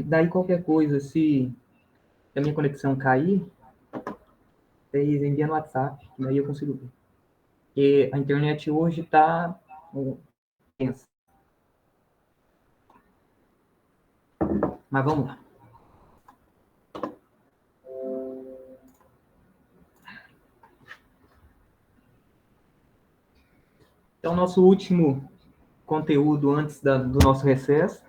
Daí qualquer coisa, se a minha conexão cair, vocês enviam no WhatsApp, daí eu consigo ver. Porque a internet hoje está tensa. Mas vamos lá. Então, nosso último conteúdo antes do nosso recesso,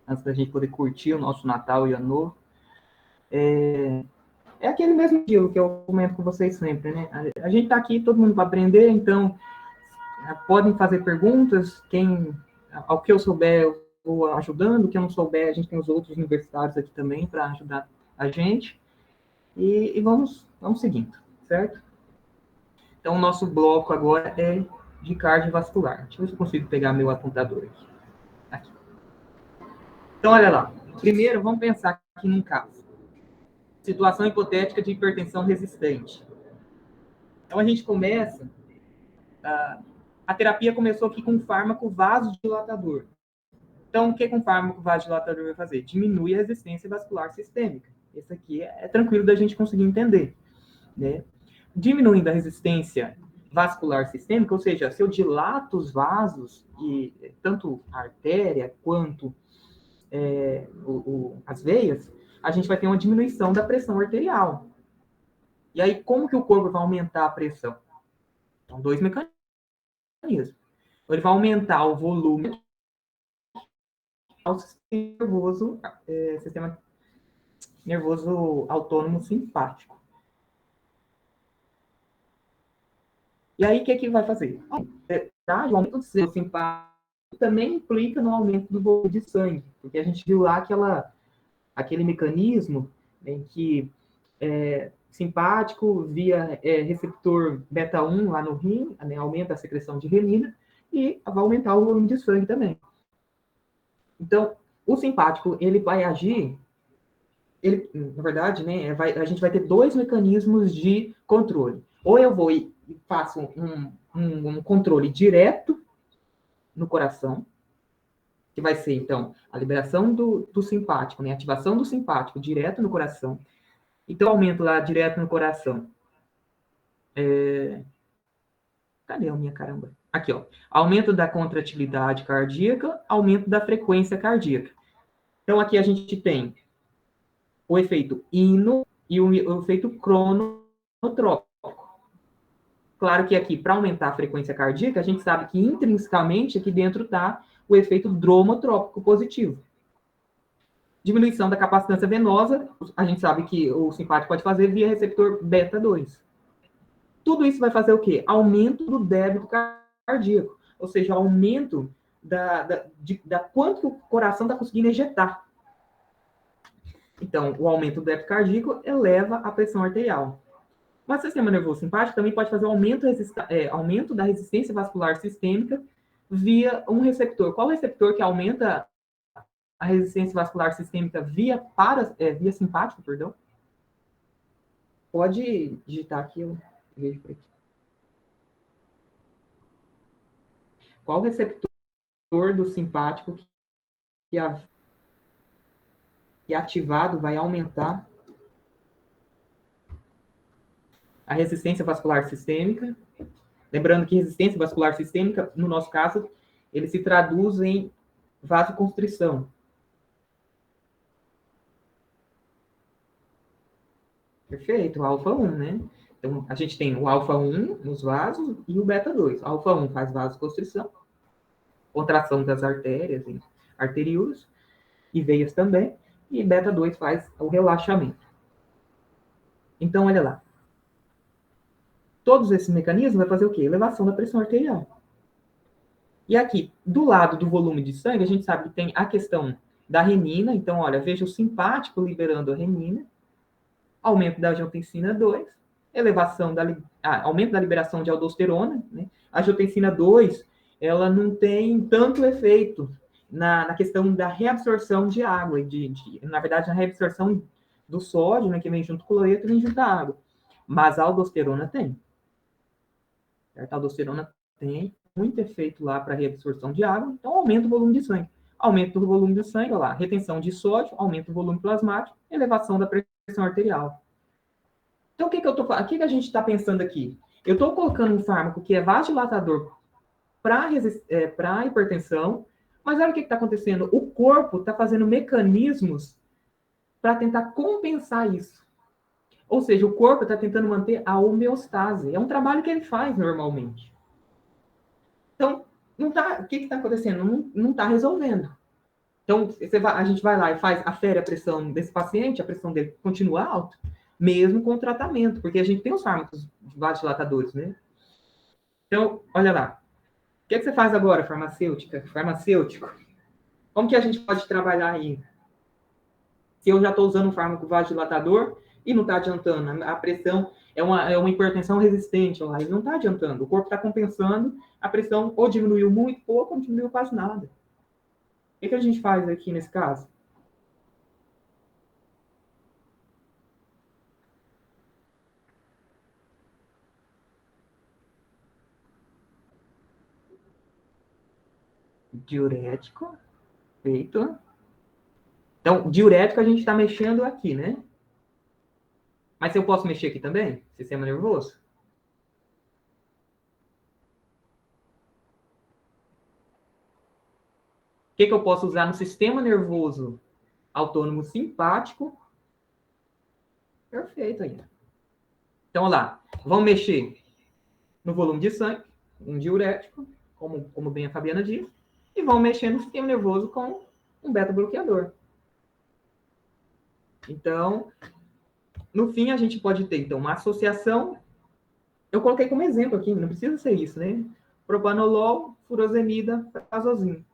antes da gente poder curtir o nosso Natal e Ano Novo, é aquele mesmo estilo que eu comento com vocês sempre, né? A gente está aqui, todo mundo para aprender, então podem fazer perguntas, ao que eu souber, eu vou ajudando, o que eu não souber, a gente tem os outros universitários aqui também para ajudar a gente, e vamos seguindo, certo? Então, o nosso bloco agora é de cardiovascular. Deixa eu ver se eu consigo pegar meu apontador aqui. Então, olha lá. Primeiro, vamos pensar aqui num caso. Situação hipotética de hipertensão resistente. Então, a gente começa... A terapia começou aqui com um fármaco vasodilatador. Então, o que um fármaco vasodilatador vai fazer? Diminui a resistência vascular sistêmica. Esse aqui é tranquilo da gente conseguir entender, né? Diminuindo a resistência vascular sistêmica, ou seja, se eu dilato os vasos, e tanto a artéria quanto as veias, a gente vai ter uma diminuição da pressão arterial. E aí, como que o corpo vai aumentar a pressão? São dois mecanismos. Ele vai aumentar o volume ao sistema nervoso autônomo simpático. E aí, o que vai fazer? O aumento do sistema simpático também implica no aumento do volume de sangue, porque a gente viu lá aquele mecanismo em que simpático via receptor beta-1 lá no rim, né, aumenta a secreção de renina e vai aumentar o volume de sangue também. Então, o simpático, ele vai agir, na verdade, né, a gente vai ter dois mecanismos de controle. Ou eu vou e faço um controle direto no coração, que vai ser, então, a liberação do simpático, né, a ativação do simpático direto no coração. Então, aumento lá direto no coração. Cadê a minha caramba? Aqui, ó. Aumento da contratilidade cardíaca, aumento da frequência cardíaca. Então, aqui a gente tem o efeito hino e o efeito cronotrópico. Claro que aqui, para aumentar a frequência cardíaca, a gente sabe que intrinsecamente aqui dentro está o efeito dromotrópico positivo. Diminuição da capacitância venosa, a gente sabe que o simpático pode fazer via receptor beta-2. Tudo isso vai fazer o quê? Aumento do débito cardíaco, ou seja, aumento da quanto o coração está conseguindo ejetar. Então, o aumento do débito cardíaco eleva a pressão arterial. Mas o sistema nervoso simpático também pode fazer aumento da resistência vascular sistêmica via um receptor. Qual receptor que aumenta a resistência vascular sistêmica via simpático, perdão? Pode digitar aqui, eu vejo por aqui. Qual receptor do simpático que ativado vai aumentar a resistência vascular sistêmica? Lembrando que resistência vascular sistêmica, no nosso caso, ele se traduz em vasoconstrição. Perfeito, o alfa-1, né? Então, a gente tem o alfa-1 nos vasos e o beta-2. Alfa-1 faz vasoconstrição, contração das artérias, arteríolas e veias também, e beta-2 faz o relaxamento. Então, olha lá. Todos esses mecanismos vai fazer o quê? Elevação da pressão arterial. E aqui, do lado do volume de sangue, a gente sabe que tem a questão da renina. Então, olha, veja o simpático liberando a renina, aumento da angiotensina 2, aumento da liberação de aldosterona. Né? A angiotensina 2, ela não tem tanto efeito na questão da reabsorção de água, na verdade, na reabsorção do sódio, né, que vem junto com o cloreto e vem junto da água. Mas a aldosterona tem. A aldosterona tem muito efeito lá para reabsorção de água, então aumenta o volume de sangue. aumento do volume do sangue, olha lá, retenção de sódio, aumento do volume plasmático, elevação da pressão arterial. Então, o que a gente está pensando aqui? Eu estou colocando um fármaco que é vasodilatador para hipertensão, mas olha o que está acontecendo. O corpo está fazendo mecanismos para tentar compensar isso. Ou seja, o corpo está tentando manter a homeostase. É um trabalho que ele faz normalmente. Então, o que está acontecendo? Não está resolvendo. Então, a gente vai lá e afere a pressão desse paciente, a pressão dele continua alta, mesmo com o tratamento, porque a gente tem os fármacos vasodilatadores, né? Então, olha lá. O que você faz agora, farmacêutico? Como que a gente pode trabalhar aí? Se eu já estou usando um fármaco vasodilatador e não está adiantando, a pressão é uma hipertensão resistente, lá, e não está adiantando. O corpo está compensando, a pressão ou diminuiu muito pouco ou diminuiu quase nada. O que a gente faz aqui nesse caso? Diurético, feito. Então, diurético a gente está mexendo aqui, né? Mas eu posso mexer aqui também? Sistema nervoso? O que eu posso usar no sistema nervoso autônomo simpático? Perfeito aí. Então, olha lá. Vamos mexer no volume de sangue, um diurético, como bem a Fabiana disse, e vamos mexer no sistema nervoso com um beta-bloqueador. Então, no fim, a gente pode ter, então, uma associação. Eu coloquei como exemplo aqui, não precisa ser isso, né? Propanolol, furosemida, prazosin.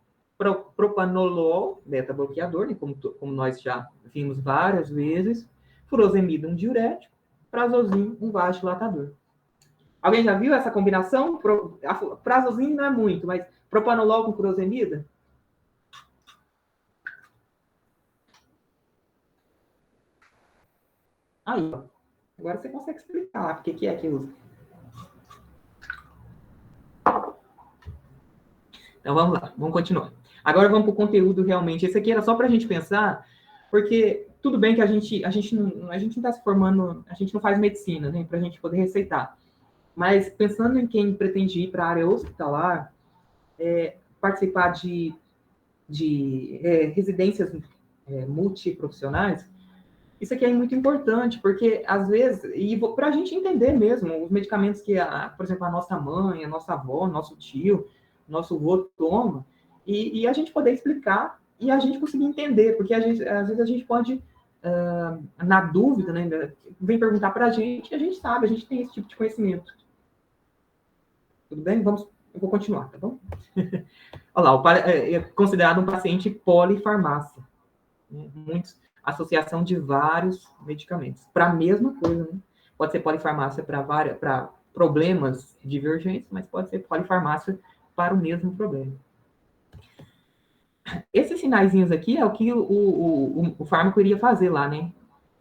Propanolol, beta-bloqueador, né? como nós já vimos várias vezes. Furosemida, um diurético. Prazosin, um vasodilatador. Alguém já viu essa combinação? Prazosin não é muito, mas propanolol com furosemida? Aí, ó. Agora você consegue explicar por que é que usa. Então vamos lá, vamos continuar. Agora vamos para o conteúdo realmente. Esse aqui era só para a gente pensar, porque tudo bem que a gente não está se formando, a gente não faz medicina, né, para a gente poder receitar. Mas pensando em quem pretende ir para a área hospitalar, participar de residências multiprofissionais, isso aqui é muito importante, porque às vezes, e para a gente entender mesmo, os medicamentos que, por exemplo, a nossa mãe, a nossa avó, nosso tio, nosso avô toma, e a gente poder explicar e a gente conseguir entender, porque às vezes a gente pode, na dúvida, né, vem perguntar para a gente sabe, a gente tem esse tipo de conhecimento. Tudo bem? Eu vou continuar, tá bom? Olha lá, é considerado um paciente polifarmácia. Né? Associação de vários medicamentos para a mesma coisa, né? Pode ser polifarmácia para problemas divergentes, mas pode ser polifarmácia para o mesmo problema. Esses sinaizinhos aqui é o que o fármaco iria fazer lá, né?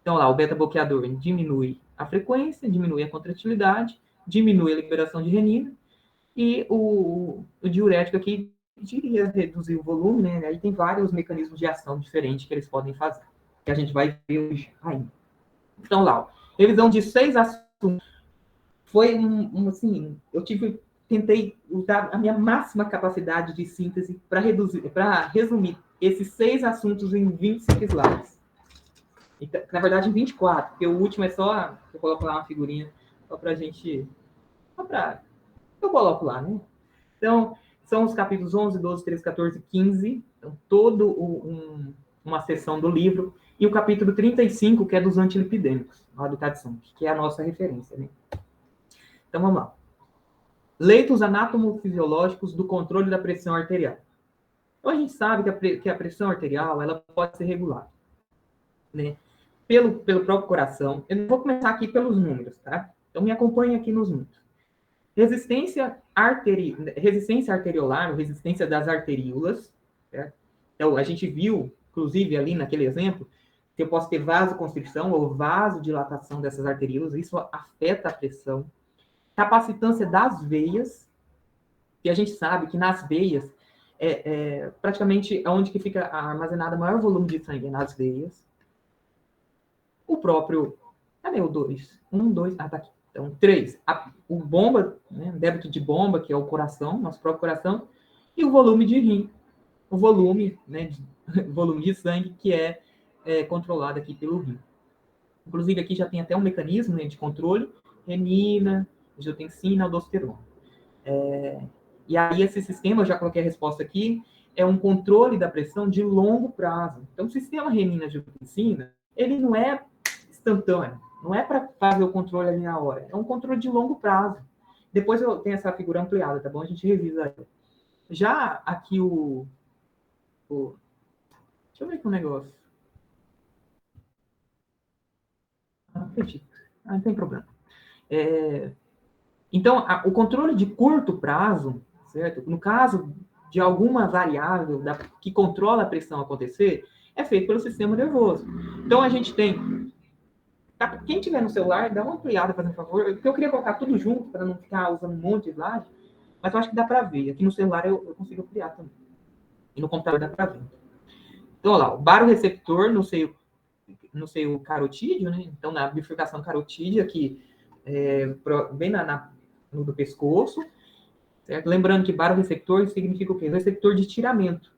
Então, lá, o beta-bloqueador diminui a frequência, diminui a contratilidade, diminui a liberação de renina, e o diurético aqui iria reduzir o volume, né? Aí tem vários mecanismos de ação diferentes que eles podem fazer, que a gente vai ver hoje ainda. Então, lá, revisão de 6 assuntos. Foi assim, tentei usar a minha máxima capacidade de síntese para resumir esses 6 assuntos em 25 slides. Então, na verdade, em 24, porque o último é só, eu coloco lá uma figurinha, só para a gente, eu coloco lá, né? Então, são os capítulos 11, 12, 13, 14, 15, então, uma seção do livro, e o capítulo 35, que é dos antilipidêmicos, lá do Tadson, que é a nossa referência, né? Então, vamos lá. Leitos anatomofisiológicos do controle da pressão arterial. Então, a gente sabe que a pressão arterial ela pode ser regulada, né? Pelo próprio coração. Eu vou começar aqui pelos números, tá? Então, me acompanhe aqui nos números. Resistência arteriolar, resistência das arteríolas. Certo? Então, a gente viu, inclusive, ali naquele exemplo, que eu posso ter vasoconstrição ou vasodilatação dessas arteríolas, isso afeta a pressão. Capacitância das veias, e a gente sabe que nas veias praticamente onde que fica armazenado o maior volume de sangue, nas veias. O próprio... Cadê o 2? 1, 2... Ah, tá aqui. Então, 3. O bomba, né, débito de bomba, que é o coração, nosso próprio coração, e o volume de rim. O volume, né, volume de sangue que é controlado aqui pelo rim. Inclusive, aqui já tem até um mecanismo, né, de controle, renina, angiotensina, aldosterona. E aí, esse sistema, eu já coloquei a resposta aqui, é um controle da pressão de longo prazo. Então, o sistema renina-angiotensina, ele não é instantâneo, não é para fazer o controle ali na hora, é um controle de longo prazo. Depois eu tenho essa figura ampliada, tá bom? A gente revisa aí. Já aqui deixa eu ver aqui um negócio. Não acredito. Não tem problema. Então, o controle de curto prazo, certo? No caso de alguma variável que controla a pressão acontecer, é feito pelo sistema nervoso. Então, a gente tem... Quem tiver no celular, dá uma ampliada, fazendo favor. Porque eu queria colocar tudo junto, para não ficar usando um monte de slide, mas eu acho que dá para ver. Aqui no celular eu consigo ampliar também. E no computador dá para ver. Então, olha lá, o baroreceptor no seio carotídeo, né? Então, na bifurcação carotídea, aqui, bem no do pescoço, certo? Lembrando que baroreceptor significa o quê? Receptor de tiramento.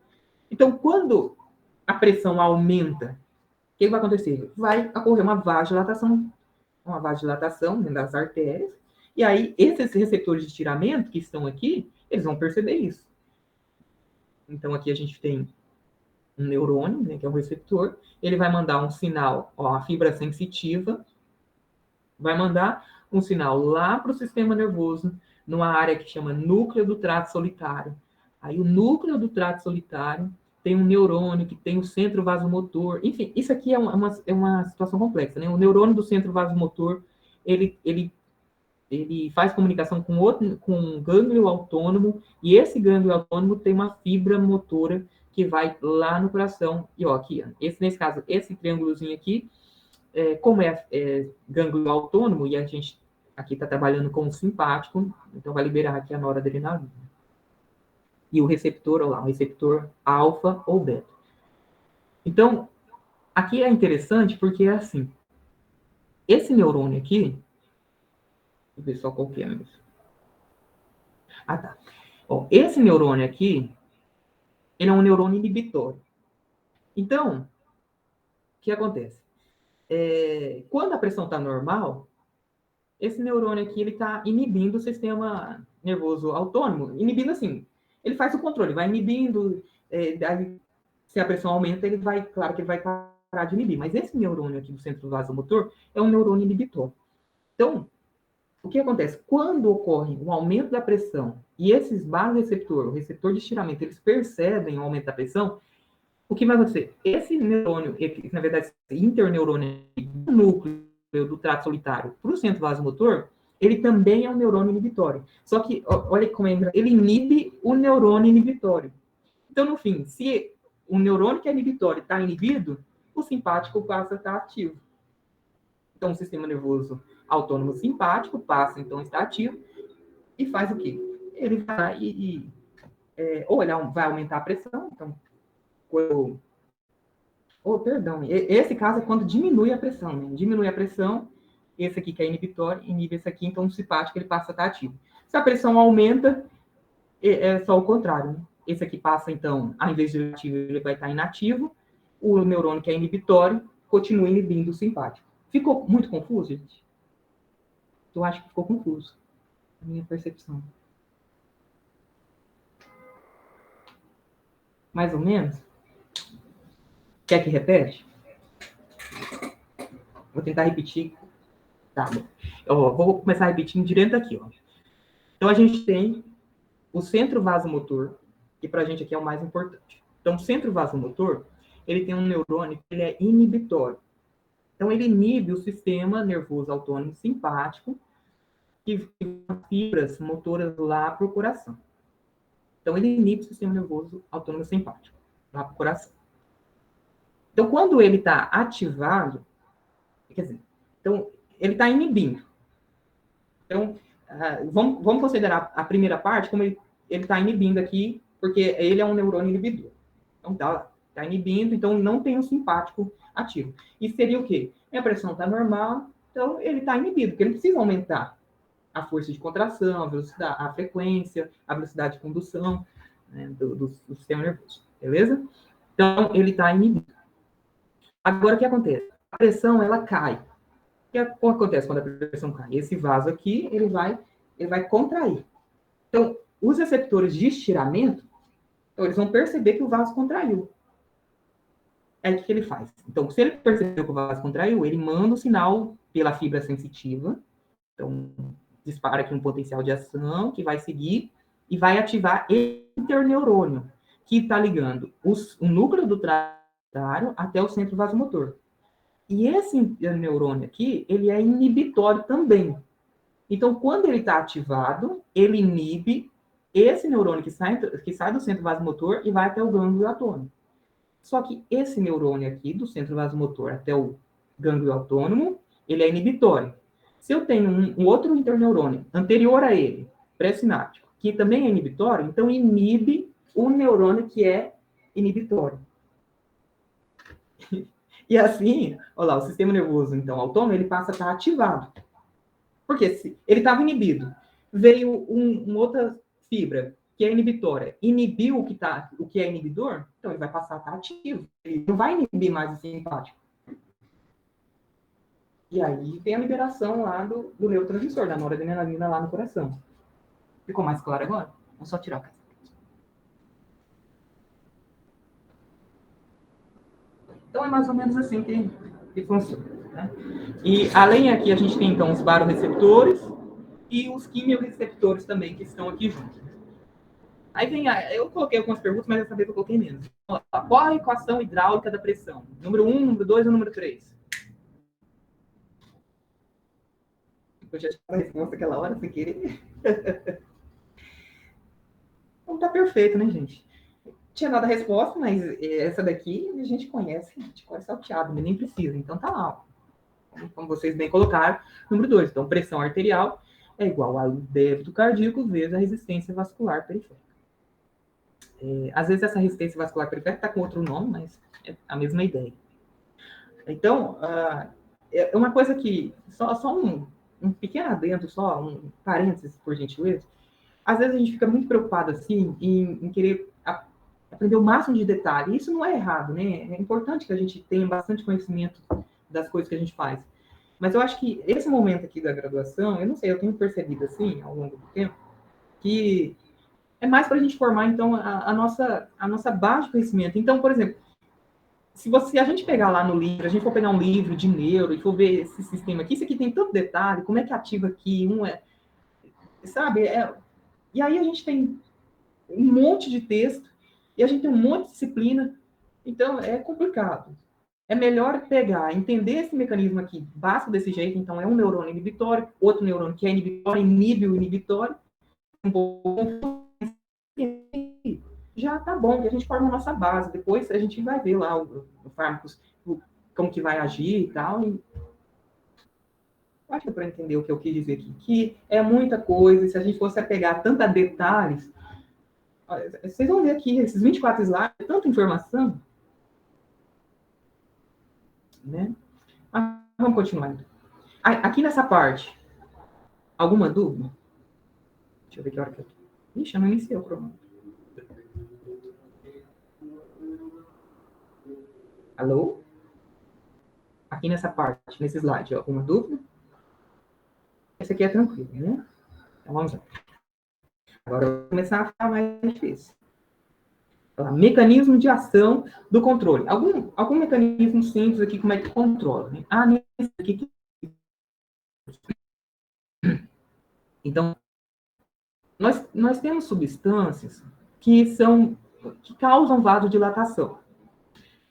Então, quando a pressão aumenta, o que vai acontecer? Vai ocorrer uma vasodilatação das artérias, e aí esses receptores de tiramento que estão aqui, eles vão perceber isso. Então, aqui a gente tem um neurônio, né, que é um receptor, ele vai mandar um sinal, a fibra sensitiva, vai mandar um sinal lá para o sistema nervoso, numa área que chama núcleo do trato solitário. Aí o núcleo do trato solitário tem um neurônio que tem o centro vasomotor. Enfim, isso aqui é uma situação complexa, né? O neurônio do centro vasomotor, ele faz comunicação com um gânglio autônomo, e esse gânglio autônomo tem uma fibra motora que vai lá no coração. E ó, aqui, nesse caso, esse triângulozinho aqui, como é gânglio autônomo, e a gente aqui está trabalhando com o simpático, então vai liberar aqui a noradrenalina. E o receptor, olha lá, o receptor alfa ou beta. Então, aqui é interessante porque é assim, esse neurônio aqui, deixa eu ver só qual que é mesmo. Ah, tá. Ó, esse neurônio aqui, ele é um neurônio inibitório. Então, o que acontece? Quando a pressão está normal, esse neurônio aqui, ele está inibindo o sistema nervoso autônomo. Inibindo assim, ele faz o controle, vai inibindo, se a pressão aumenta, claro que ele vai parar de inibir. Mas esse neurônio aqui do centro vasomotor é um neurônio inibitor. Então, o que acontece? Quando ocorre um aumento da pressão e esses baroreceptor, o receptor de estiramento, eles percebem o aumento da pressão, o que vai acontecer? Esse neurônio, na verdade, esse interneurônio do núcleo do trato solitário para o centro vasomotor, ele também é um neurônio inibitório. Só que, olha como ele inibe o neurônio inibitório. Então, no fim, se o neurônio que é inibitório está inibido, o simpático passa a estar ativo. Então, o sistema nervoso autônomo simpático passa, então, a estar ativo e faz o quê? Ele vai ou ele vai aumentar a pressão, então, perdão, esse caso é quando diminui a pressão, né? Diminui a pressão, esse aqui que é inibitório, inibe esse aqui, então o simpático ele passa a estar ativo. Se a pressão aumenta, é só o contrário, né? Esse aqui passa, então, ao invés de ativo, ele vai estar inativo, o neurônio que é inibitório continua inibindo o simpático. Ficou muito confuso, gente? Eu acho que ficou confuso, a minha percepção. Mais ou menos? Quer que repete? Vou tentar repetir. Tá bom. Vou começar repetindo direto aqui. Ó. Então, a gente tem o centro vasomotor, que para a gente aqui é o mais importante. Então, o centro vasomotor, ele tem um neurônio que ele é inibitório. Então, ele inibe o sistema nervoso autônomo simpático, que tem fibras motoras lá para o coração. Então, ele inibe o sistema nervoso autônomo simpático, lá para o coração. Então, quando ele está ativado, quer dizer, então, ele está inibindo. Então, vamos considerar a primeira parte como ele está inibindo aqui, porque ele é um neurônio inibidor. Então, tá inibindo, então não tem um simpático ativo. E seria o quê? A pressão está normal, então ele está inibido, porque ele precisa aumentar a força de contração, a velocidade, a frequência, a velocidade de condução, né, do sistema nervoso. Beleza? Então, ele está inibido. Agora, o que acontece? A pressão, ela cai. O que acontece quando a pressão cai? Esse vaso aqui, ele vai contrair. Então, os receptores de estiramento, então, eles vão perceber que o vaso contraiu. Aí, o que ele faz? Então, se ele percebeu que o vaso contraiu, ele manda o sinal pela fibra sensitiva. Então, dispara aqui um potencial de ação que vai seguir e vai ativar esse interneurônio, que está ligando o núcleo do tratário até o centro vasomotor. E esse neurônio aqui, ele é inibitório também. Então, quando ele está ativado, ele inibe esse neurônio que sai do centro vasomotor e vai até o gânglio autônomo. Só que esse neurônio aqui, do centro vasomotor até o gânglio autônomo, ele é inibitório. Se eu tenho um outro interneurônio anterior a ele, pré-sináptico, que também é inibitório, então inibe o neurônio que é inibitório. E assim, olha lá, o sistema nervoso, então, autônomo, ele passa a estar ativado. Porque se ele estava inibido, veio uma outra fibra, que é inibitória, inibiu o que é inibidor, então ele vai passar a estar ativo. Ele não vai inibir mais o simpático. E aí tem a liberação lá do neurotransmissor, da noradrenalina lá no coração. Ficou mais claro agora? Vou só tirar o caso. Então é mais ou menos assim que funciona. Né? E além aqui a gente tem então os baroreceptores e os quimiorreceptores também que estão aqui juntos. Aí vem, eu coloquei algumas perguntas, mas dessa vez eu coloquei menos. Qual a equação hidráulica da pressão? Número 1, número 2 ou número 3? Eu já tinha a resposta aquela hora, sem querer. Então tá perfeito, né, gente? Tinha dado a resposta, mas essa daqui a gente conhece salteado, nem precisa. Então tá lá. Como vocês bem colocaram, número 2. Então, pressão arterial é igual ao débito cardíaco vezes a resistência vascular periférica. Às vezes essa resistência vascular periférica está com outro nome, mas é a mesma ideia. Então, é uma coisa que, só um pequeno adendo, só um parênteses, por gentileza, às vezes a gente fica muito preocupado assim em querer aprender o máximo de detalhe. Isso não é errado, né? É importante que a gente tenha bastante conhecimento das coisas que a gente faz. Mas eu acho que esse momento aqui da graduação, eu não sei, eu tenho percebido assim, ao longo do tempo, que é mais para a gente formar, então, a nossa base de conhecimento. Então, por exemplo, se a gente pegar lá no livro, a gente for pegar um livro de neuro e for ver esse sistema aqui, isso aqui tem tanto detalhe, como é que ativa aqui, sabe? E aí a gente tem um monte de texto, e a gente tem um monte de disciplina, então é complicado. É melhor pegar, entender esse mecanismo aqui, básico desse jeito, então é um neurônio inibitório, outro neurônio que é inibitório, inibe o inibitório, um pouco já tá bom, que a gente forma a nossa base. Depois a gente vai ver lá o fármacos, como que vai agir e tal. E acho que para entender o que eu quis dizer aqui, que é muita coisa, se a gente fosse pegar tanta detalhes, vocês vão ver aqui, esses 24 slides, tanta informação, né? Mas vamos continuar. Aqui nessa parte, alguma dúvida? Deixa eu ver que hora que eu tô. Ixi, eu não iniciei o cronômetro. Alô? Aqui nessa parte, nesse slide, alguma dúvida? Esse aqui é tranquilo, né? Então vamos lá. Agora eu vou começar a ficar mais difícil. Mecanismo de ação do controle. Algum mecanismo simples aqui, como é que controla? Né? Nesse aqui. Então, nós temos substâncias que causam vasodilatação.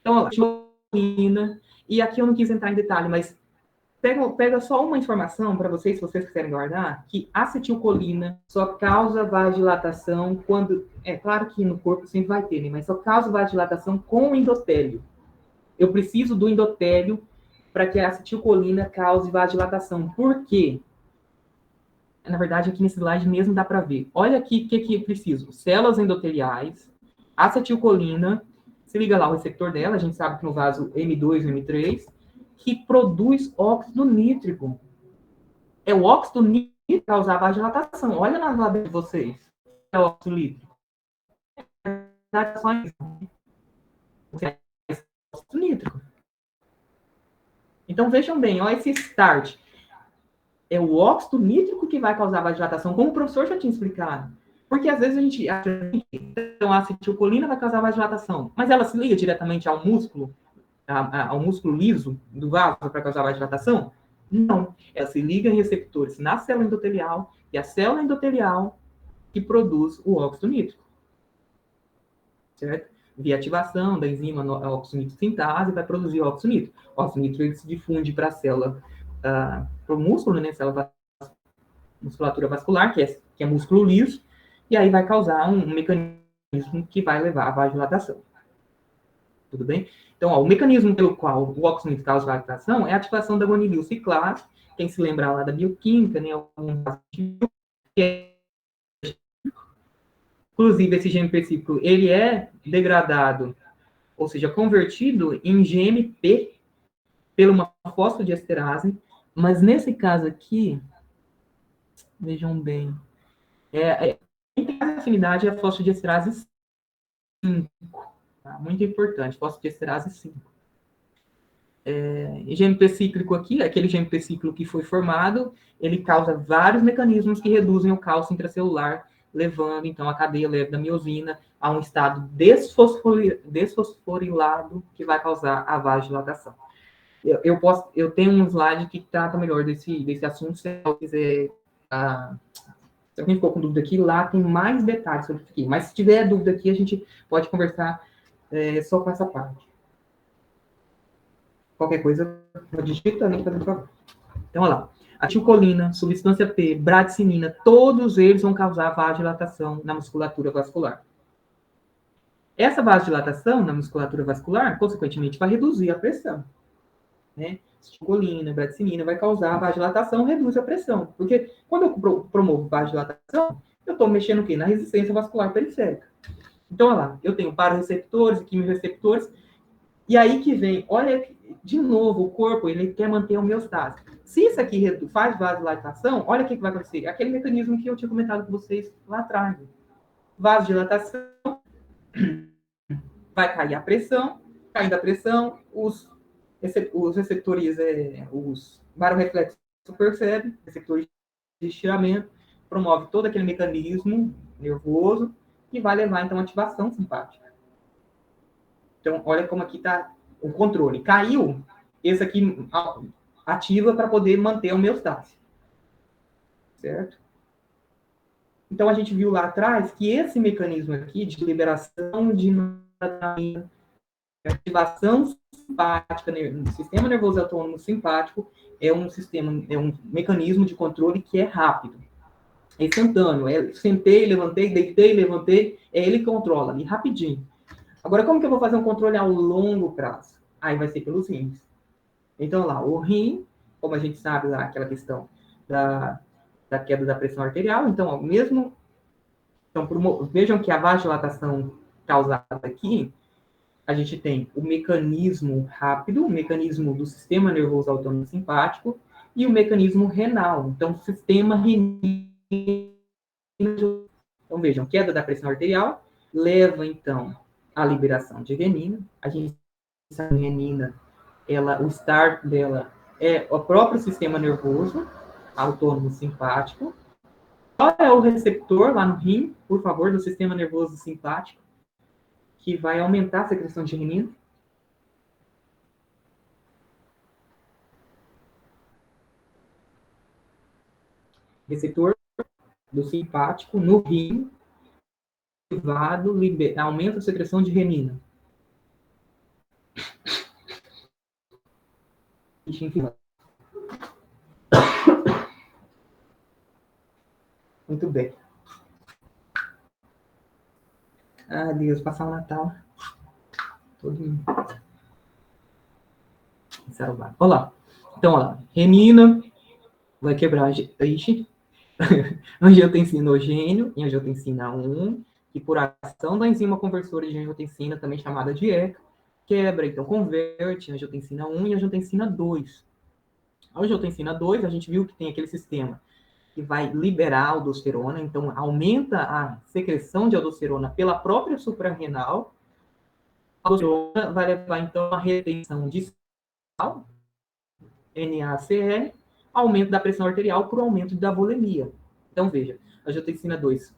Então, olha lá, e aqui eu não quis entrar em detalhe, mas pega só uma informação para vocês, se vocês quiserem guardar, que acetilcolina só causa vasodilatação quando... É claro que no corpo sempre vai ter, né? Mas só causa vasodilatação com endotélio. Eu preciso do endotélio para que a acetilcolina cause vasodilatação. Por quê? na verdade, aqui nesse slide mesmo dá para ver. Olha aqui o que eu preciso. Células endoteliais, acetilcolina, se liga lá o receptor dela, a gente sabe que no vaso M2 ou M3, que produz óxido nítrico. É o óxido nítrico que causa a vasodilatação. Olha na lab de vocês. É o óxido nítrico. É óxido nítrico. Então, vejam bem, olha esse start. É o óxido nítrico que vai causar vasodilatação, como o professor já tinha explicado. Porque às vezes a gente acha que a acetilcolina vai causar vasodilatação, mas ela se liga diretamente ao músculo, ao músculo liso do vaso para causar vasodilatação? Não. Ela se liga em receptores na célula endotelial, e a célula endotelial que produz o óxido nítrico. Certo? Via ativação da enzima oxinitrose sintase, vai produzir óxido nítrico. O óxido nítrico ele se difunde para a célula, para o músculo, né? Célula musculatura vascular, que é músculo liso, e aí vai causar um mecanismo que vai levar à vasodilatação. Tudo bem? Então, ó, o mecanismo pelo qual o óxido nítrico causa vasodilatação é a ativação da guanilil ciclase, quem se lembrar lá da bioquímica, né? Inclusive, esse gene específico, ele é degradado, ou seja, convertido em GMP pela uma fosfodiesterase, mas nesse caso aqui, vejam bem, quem tem afinidade é a fosfodiesterase 5, tá? Muito importante, fosfodiesterase 5. GMP cíclico aqui, aquele GMP cíclico que foi formado, ele causa vários mecanismos que reduzem o cálcio intracelular, levando, então, a cadeia leve da miosina a um estado desfosforilado que vai causar a vasodilatação. Eu tenho um slide que trata melhor desse assunto, se eu quiser... se alguém ficou com dúvida aqui, lá tem mais detalhes sobre isso aqui. Mas se tiver dúvida aqui, a gente pode conversar só com essa parte. Qualquer coisa, digita, né? Então, olha lá. Acetilcolina, substância P, bradicinina, todos eles vão causar vasodilatação na musculatura vascular. Essa vasodilatação na musculatura vascular, consequentemente, vai reduzir a pressão. Né? Acetilcolina, bradicinina, vai causar vasodilatação, reduz a pressão. Porque quando eu promovo vasodilatação, eu estou mexendo o quê? Na resistência vascular periférica. Então, olha lá, eu tenho paroreceptores e quimiorreceptores, e aí que vem, olha, de novo, o corpo, ele quer manter a homeostase. Se isso aqui faz vasodilatação, olha o que vai acontecer. Aquele mecanismo que eu tinha comentado com vocês lá atrás. Vasodilatação, vai cair a pressão, caindo a pressão, os receptores, os barorreflexos percebem, receptores de estiramento, promove todo aquele mecanismo nervoso e vai levar, então, a ativação simpática. Então, olha como aqui está o controle. Caiu, esse aqui ativa para poder manter a homeostase. Certo? Então, a gente viu lá atrás que esse mecanismo aqui de liberação de ativação simpática no sistema nervoso autônomo simpático é um mecanismo de controle que é rápido. É instantâneo. Sentei, levantei, deitei, levantei, ele controla ali rapidinho. Agora, como que eu vou fazer um controle a longo prazo? Aí vai ser pelos rins. Então, lá, o rim, como a gente sabe lá, aquela questão da queda da pressão arterial, então, ó, mesmo... Então, vejam que a vasodilatação causada aqui, a gente tem o mecanismo rápido, o mecanismo do sistema nervoso autônomo simpático e o mecanismo renal. Então, o sistema renino... Então, vejam, queda da pressão arterial leva, então, à liberação de renina. A gente sabe que a renina, o start dela é o próprio sistema nervoso autônomo simpático. Qual é o receptor lá no rim, por favor, do sistema nervoso simpático, que vai aumentar a secreção de renina? Receptor do simpático no rim, aumenta a secreção de renina. Muito bem. Ah, Deus, passar o Natal. Todo mundo. Olha lá. Então, olha lá. Renina vai quebrar. Ixi. angiotensinogênio e angiotensina 1, que por ação da enzima conversora de angiotensina, também chamada de ECA, quebra, então converte angiotensina 1 e angiotensina 2. A angiotensina 2, a gente viu que tem aquele sistema que vai liberar a aldosterona, então aumenta a secreção de aldosterona pela própria suprarrenal. A aldosterona vai levar, então, a retenção de sal, NaCl, aumento da pressão arterial por aumento da volemia. Então, veja, a angiotensina 2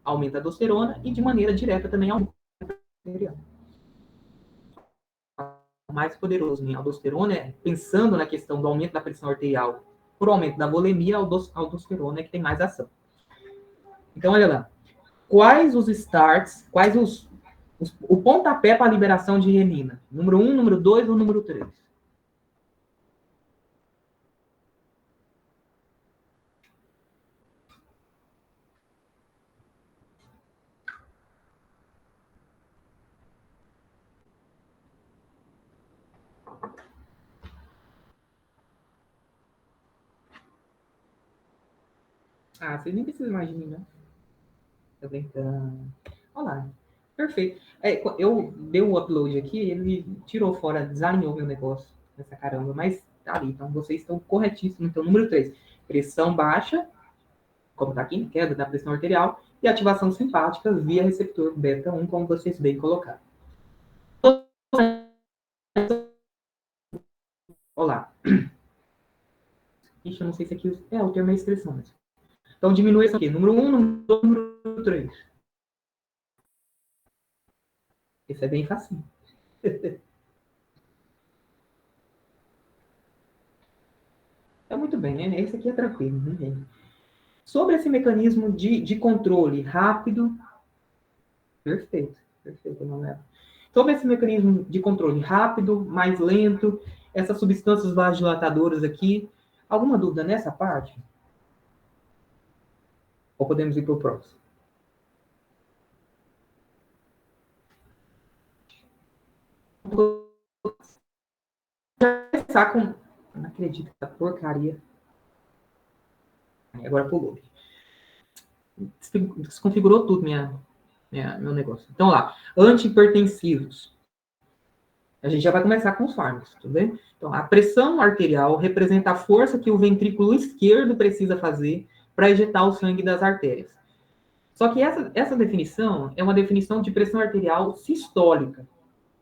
aumenta a aldosterona e, de maneira direta, também aumenta a pressão arterial. O mais poderoso em aldosterona é, pensando na questão do aumento da pressão arterial por aumento da volemia, a aldosterona é que tem mais ação. Então, olha lá. Quais os starts, o pontapé para a liberação de renina? Número 1, número 2 ou número 3? Ah, vocês nem precisam mais de mim, né? Tô brincando. Olha lá. Perfeito. Eu dei o upload aqui, ele tirou fora, desalinhou meu negócio. Essa caramba, mas tá ali. Então, vocês estão corretíssimos. Então, número 3, pressão baixa, como tá aqui, queda da pressão arterial, e ativação simpática via receptor beta 1, como vocês bem colocaram. Olá. Ixi, eu não sei se aqui o termo é expressão mesmo. Então, diminui isso aqui. Número 1, número 2, número 3. Esse é bem fácil. É muito bem, né? Esse aqui é tranquilo. Né? Sobre esse mecanismo de controle rápido. Perfeito, perfeito, Manuela. Sobre esse mecanismo de controle rápido, mais lento, essas substâncias vasodilatadoras aqui, alguma dúvida nessa parte? Ou podemos ir para o próximo? Vou começar com. Não acredito que porcaria. Agora pulou. Desconfigurou tudo meu negócio. Então lá, antihipertensivos. A gente já vai começar com os fármacos, tudo bem? Então, a pressão arterial representa a força que o ventrículo esquerdo precisa fazer para ejetar o sangue das artérias. Só que essa definição é uma definição de pressão arterial sistólica.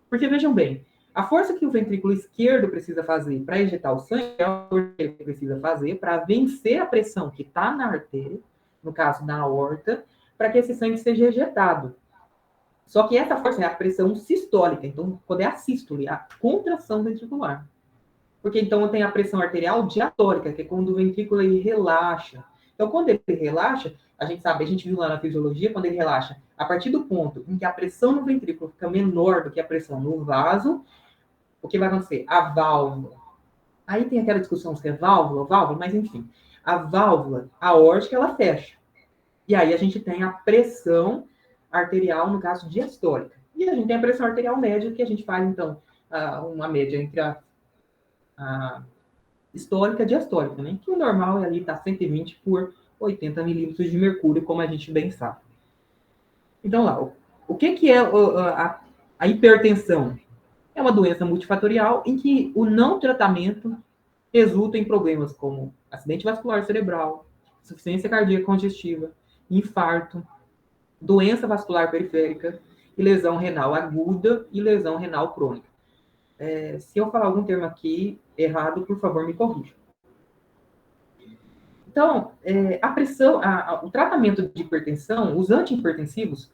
Porque, vejam bem, a força que o ventrículo esquerdo precisa fazer para ejetar o sangue é a força que ele precisa fazer para vencer a pressão que está na artéria, no caso da aorta, para que esse sangue seja ejetado. Só que essa força é a pressão sistólica, então, quando é a sístole, a contração ventricular. Porque então tem a pressão arterial diastólica, que é quando o ventrículo ele relaxa. Então, quando ele relaxa, a gente sabe, a gente viu lá na fisiologia, quando ele relaxa, a partir do ponto em que a pressão no ventrículo fica menor do que a pressão no vaso, o que vai acontecer? A válvula. Aí tem aquela discussão se é válvula ou válvula, mas enfim. A válvula aórtica, ela fecha. E aí a gente tem a pressão arterial, no caso, diastólica. E a gente tem a pressão arterial média, que a gente faz, então, uma média entre a histórica e diastólica, né? Que o normal é ali tá 120 por 80 milímetros de mercúrio, como a gente bem sabe. Então, lá, o que é a hipertensão? É uma doença multifatorial em que o não tratamento resulta em problemas como acidente vascular cerebral, insuficiência cardíaca congestiva, infarto, doença vascular periférica e lesão renal aguda e lesão renal crônica. Se eu falar algum termo aqui errado, por favor, me corrija. Então, a pressão, o tratamento de hipertensão, os antihipertensivos,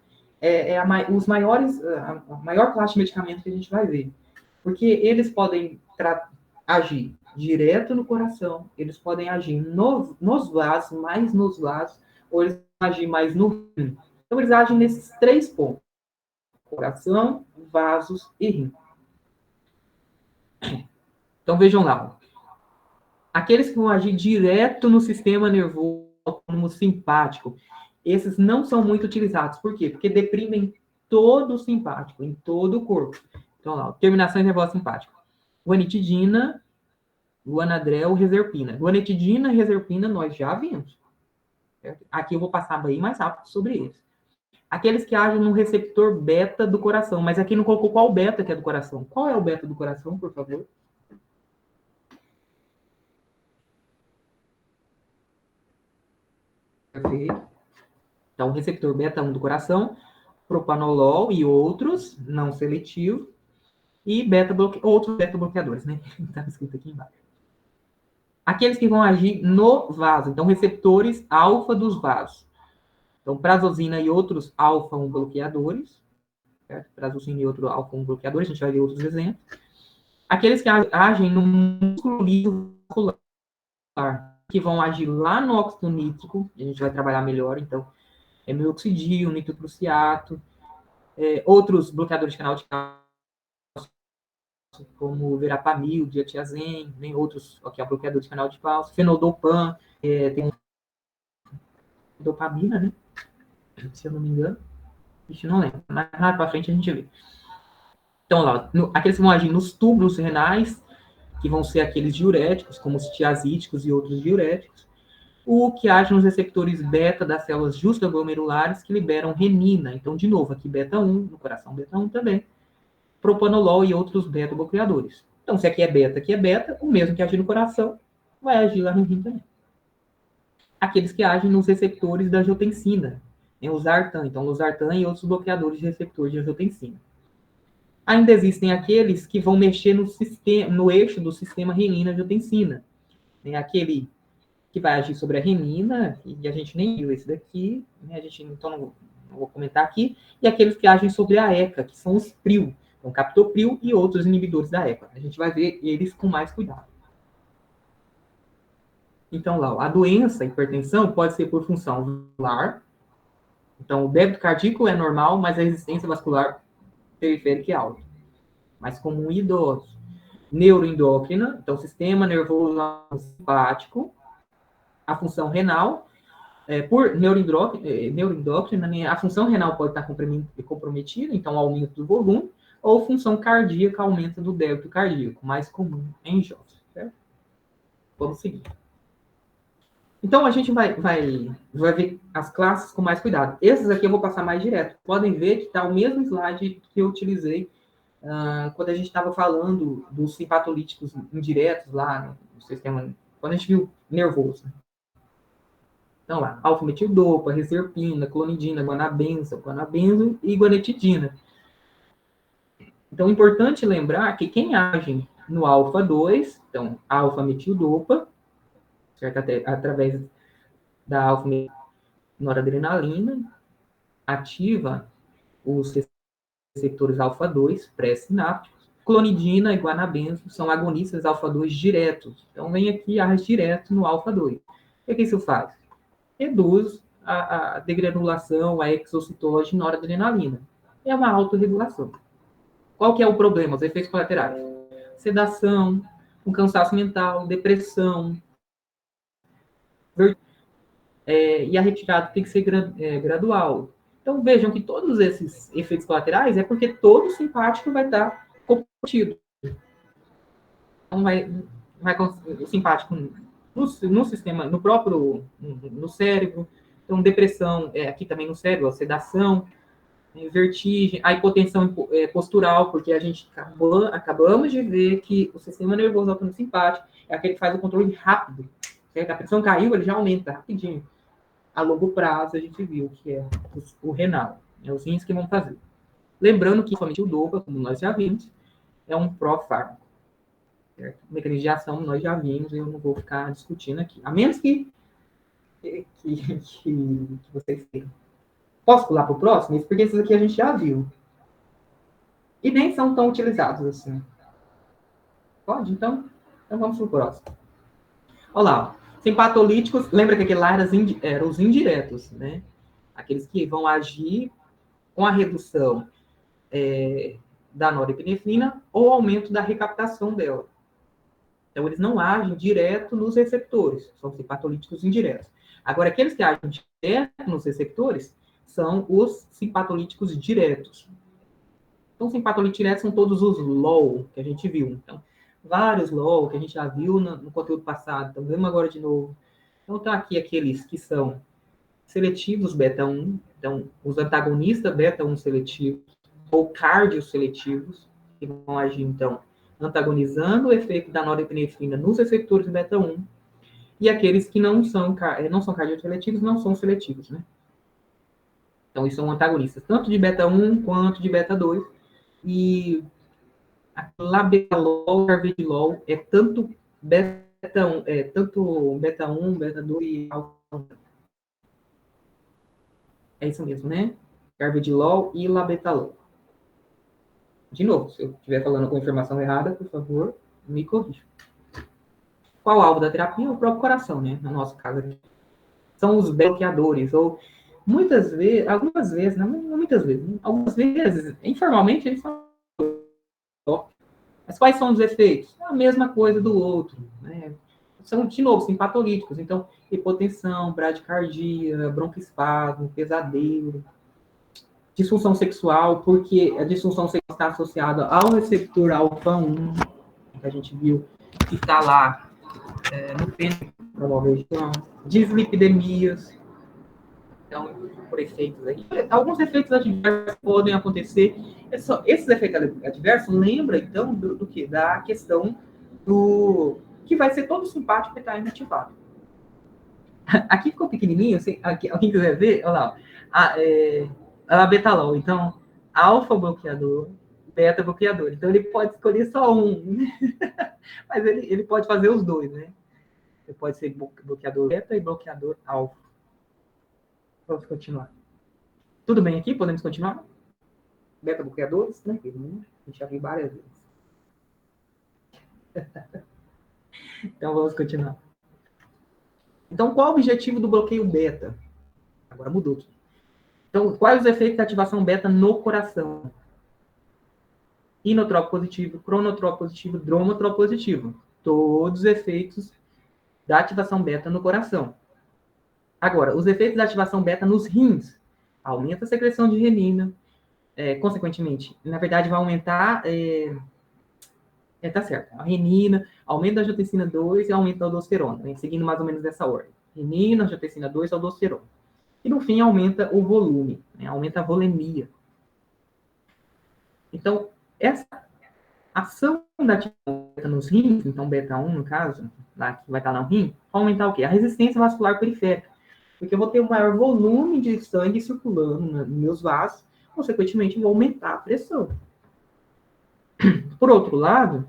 os maiores, a maior classe de medicamentos que a gente vai ver. Porque eles podem agir direto no coração, eles podem agir nos vasos, mais nos vasos, ou eles podem agir mais no rim. Então, eles agem nesses 3 pontos: coração, vasos e rim. Então, vejam lá. Aqueles que vão agir direto no sistema nervoso autônomo simpático, esses não são muito utilizados. Por quê? Porque deprimem todo o simpático, em todo o corpo. Então, lá, terminações nervosas simpáticas. Guanitidina, guanadrel, reserpina. Guanitidina e reserpina nós já vimos. certo? Aqui eu vou passar bem mais rápido sobre eles. Aqueles que agem no receptor beta do coração, mas aqui não colocou qual beta que é do coração. Qual é o beta do coração, por favor? Perfeito. Então, o receptor beta 1 do coração, propanolol e outros, não seletivo, e outros beta-bloqueadores, né? Está escrito aqui embaixo. Aqueles que vão agir no vaso, então receptores alfa dos vasos. Então, prazosina e outros alfa-1 bloqueadores, certo? Prazosina e outro alfa-1 bloqueadores, a gente vai ver outros exemplos. Aqueles que agem no músculo líquido vascular, que vão agir lá no óxido nítrico, a gente vai trabalhar melhor, então, mioxidil, nitroprusiato, outros bloqueadores de canal de cálcio, como verapamil, diatiazem, nem outros, aqui é bloqueador de canal de cálcio, fenodopan, tem dopamina, né? Se eu não me engano. Ixi, não lembro. Mais para frente a gente vê. Então, lá, aqueles que vão agir nos túbulos renais, que vão ser aqueles diuréticos, como os tiazídicos e outros diuréticos. O que age nos receptores beta das células justaglomerulares, que liberam renina. Então, de novo, aqui beta 1, no coração beta 1 também. Propanolol e outros beta-bloqueadores. Então, se aqui é beta, o mesmo que agir no coração, vai agir lá no rim também. Aqueles que agem nos receptores da angiotensina, né, o Zartan, então losartan e outros bloqueadores de receptores de angiotensina. Ainda existem aqueles que vão mexer no eixo do sistema renina-angiotensina, né, aquele que vai agir sobre a renina, e a gente nem viu esse daqui, né, a gente então não vou comentar aqui, e aqueles que agem sobre a ECA, que são os PRIO, então captopril e outros inibidores da ECA. A gente vai ver eles com mais cuidado. Então, lá, a doença, a hipertensão, pode ser por função vascular. Então, o débito cardíaco é normal, mas a resistência vascular periférica é alta. Mais comum em idosos. Neuroendócrina, então, sistema nervoso simpático. A função renal, por neuroendócrina, né, a função renal pode estar comprometida, então, aumento do volume, ou função cardíaca, aumento do débito cardíaco, mais comum em jovens. Certo? Vamos seguir. Então, a gente vai ver as classes com mais cuidado. Esses aqui eu vou passar mais direto. Podem ver que está o mesmo slide que eu utilizei quando a gente estava falando dos simpatolíticos indiretos lá no sistema, quando a gente viu nervoso. Então, lá, alfa-metildopa, reserpina, clonidina, guanabenzo e guanetidina. Então, é importante lembrar que quem age no alfa-2, então, alfa-metildopa, certo? Através da alfa-noradrenalina, ativa os receptores alfa-2 pré-sinápticos. Clonidina e guanabenzo são agonistas alfa-2 diretos. Então, vem aqui, age direto no alfa-2. O que isso faz? Reduz a degranulação, a exocitose de noradrenalina. É uma autorregulação. Qual que é o problema? Os efeitos colaterais. Sedação, um cansaço mental, depressão, e a retirada tem que ser gradual. Então, vejam que todos esses efeitos colaterais é porque todo simpático vai estar comprometido. Então, o simpático no sistema, no próprio, no cérebro. Então, depressão, aqui também no cérebro, sedação, vertigem, a hipotensão postural, porque a gente acabamos de ver que o sistema nervoso autônomo simpático é aquele que faz o controle rápido. Certo? A pressão caiu, ele já aumenta rapidinho. A longo prazo, a gente viu que é o renal. É os rins que vão fazer. Lembrando que somente o dopa, como nós já vimos, é um pró-fármaco. O mecanismo de ação nós já vimos, eu não vou ficar discutindo aqui. A menos que vocês tenham. Posso pular para o próximo? Porque esses aqui a gente já viu. E nem são tão utilizados assim. Pode, então? Então vamos para o próximo. Olha lá. Simpatolíticos, lembra que aquele lá eram os indiretos, né? Aqueles que vão agir com a redução da norepinefrina ou aumento da recaptação dela. Então, eles não agem direto nos receptores, são simpatolíticos indiretos. Agora, aqueles que agem direto nos receptores são os simpatolíticos diretos. Então, simpatolíticos diretos são todos os LOL que a gente viu. Então, vários LOL que a gente já viu no conteúdo passado. Então, vemos agora de novo. Então, tá aqui aqueles que são seletivos beta-1, então, os antagonistas beta-1 seletivos, ou cardioseletivos, que vão agir, então, antagonizando o efeito da norepinefrina nos receptores beta-1, e aqueles que não são cardioseletivos, não são seletivos, né? Então, eles são antagonistas, tanto de beta-1 quanto de beta-2, e a labetalol, carvedilol, é tanto beta-1, beta-2 e alfa. É isso mesmo, né? Carvedilol e labetalol. De novo, se eu estiver falando com informação errada, por favor, me corrija. Qual o alvo da terapia? O próprio coração, né? No nosso caso aqui. São os bloqueadores, ou muitas vezes, algumas vezes, não muitas vezes, algumas vezes, informalmente, eles são. Mas quais são os efeitos? É a mesma coisa do outro, né? São, de novo, simpatolíticos. Então, hipotensão, bradicardia, broncoespasmo, pesadelo, disfunção sexual, porque a disfunção sexual está associada ao receptor alfa-1, que a gente viu que está lá no pênis, provavelmente, dislipidemias, então, por efeitos aí. Alguns efeitos adversos podem acontecer. Esses efeitos adversos lembram, então, do que? Da questão do que vai ser todo simpático que está inativado. Aqui ficou pequenininho, assim, aqui, alguém quiser ver, olha lá, a betalol. Então, alfa bloqueador, beta bloqueador. Então, ele pode escolher só um, mas ele pode fazer os dois, né? Ele pode ser bloqueador beta e bloqueador alfa. Vamos continuar. Tudo bem aqui? Podemos continuar? Beta bloqueadores? Tranquilo, né? A gente já viu várias vezes. Então, vamos continuar. Então, qual o objetivo do bloqueio beta? Agora mudou aqui. Então, quais os efeitos da ativação beta no coração? Inotrópico positivo, cronotrópico positivo, dromotrópico positivo. Todos os efeitos da ativação beta no coração. Agora, os efeitos da ativação beta nos rins. Aumenta a secreção de renina, consequentemente, na verdade, vai aumentar... tá certo. A renina, aumenta a angiotensina 2 e aumenta a aldosterona, né? Seguindo mais ou menos dessa ordem. Renina, angiotensina 2 e aldosterona. E, no fim, aumenta o volume, né? Aumenta a volemia. Então, essa ação da ativação beta nos rins, então beta-1 no caso, lá que vai estar no rim, vai aumentar o quê? A resistência vascular periférica. Porque eu vou ter um maior volume de sangue circulando nos meus vasos, consequentemente, vou aumentar a pressão. Por outro lado,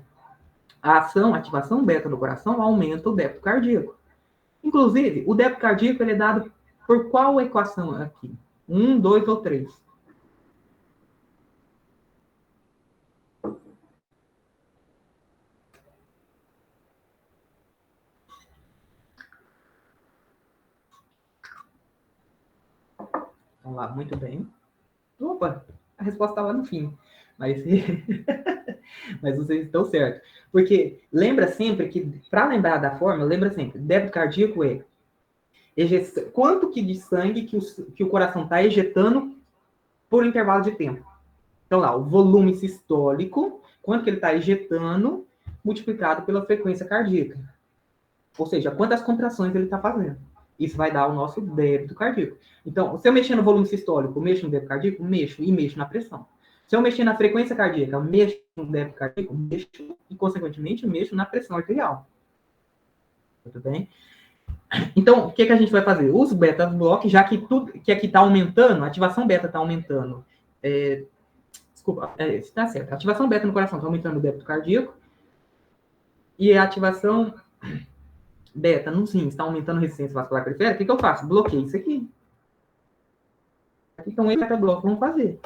a ativação beta no coração aumenta o débito cardíaco. Inclusive, o débito cardíaco ele é dado por qual equação aqui? 1, 2 ou 3? Vamos lá, muito bem. Opa, a resposta está lá no fim. Mas, mas vocês estão certos. Porque lembra sempre que, para lembrar da fórmula, lembra sempre, débito cardíaco é quanto que de sangue que o coração está ejetando por intervalo de tempo. Então lá, o volume sistólico, quanto que ele está ejetando, multiplicado pela frequência cardíaca. Ou seja, quantas contrações ele está fazendo. Isso vai dar o nosso débito cardíaco. Então, se eu mexer no volume sistólico, mexo no débito cardíaco, mexo e mexo na pressão. Se eu mexer na frequência cardíaca, mexo no débito cardíaco, mexo e, consequentemente, mexo na pressão arterial. Tudo bem? Então, o que a gente vai fazer? Os beta block, já que tudo que aqui está aumentando, a ativação beta está aumentando. Desculpa, está certo. A ativação beta no coração está aumentando o débito cardíaco. E a ativação beta no rim está aumentando a resistência vascular periférica. O que eu faço? Bloqueio isso aqui. Então, esse beta bloco vamos fazer.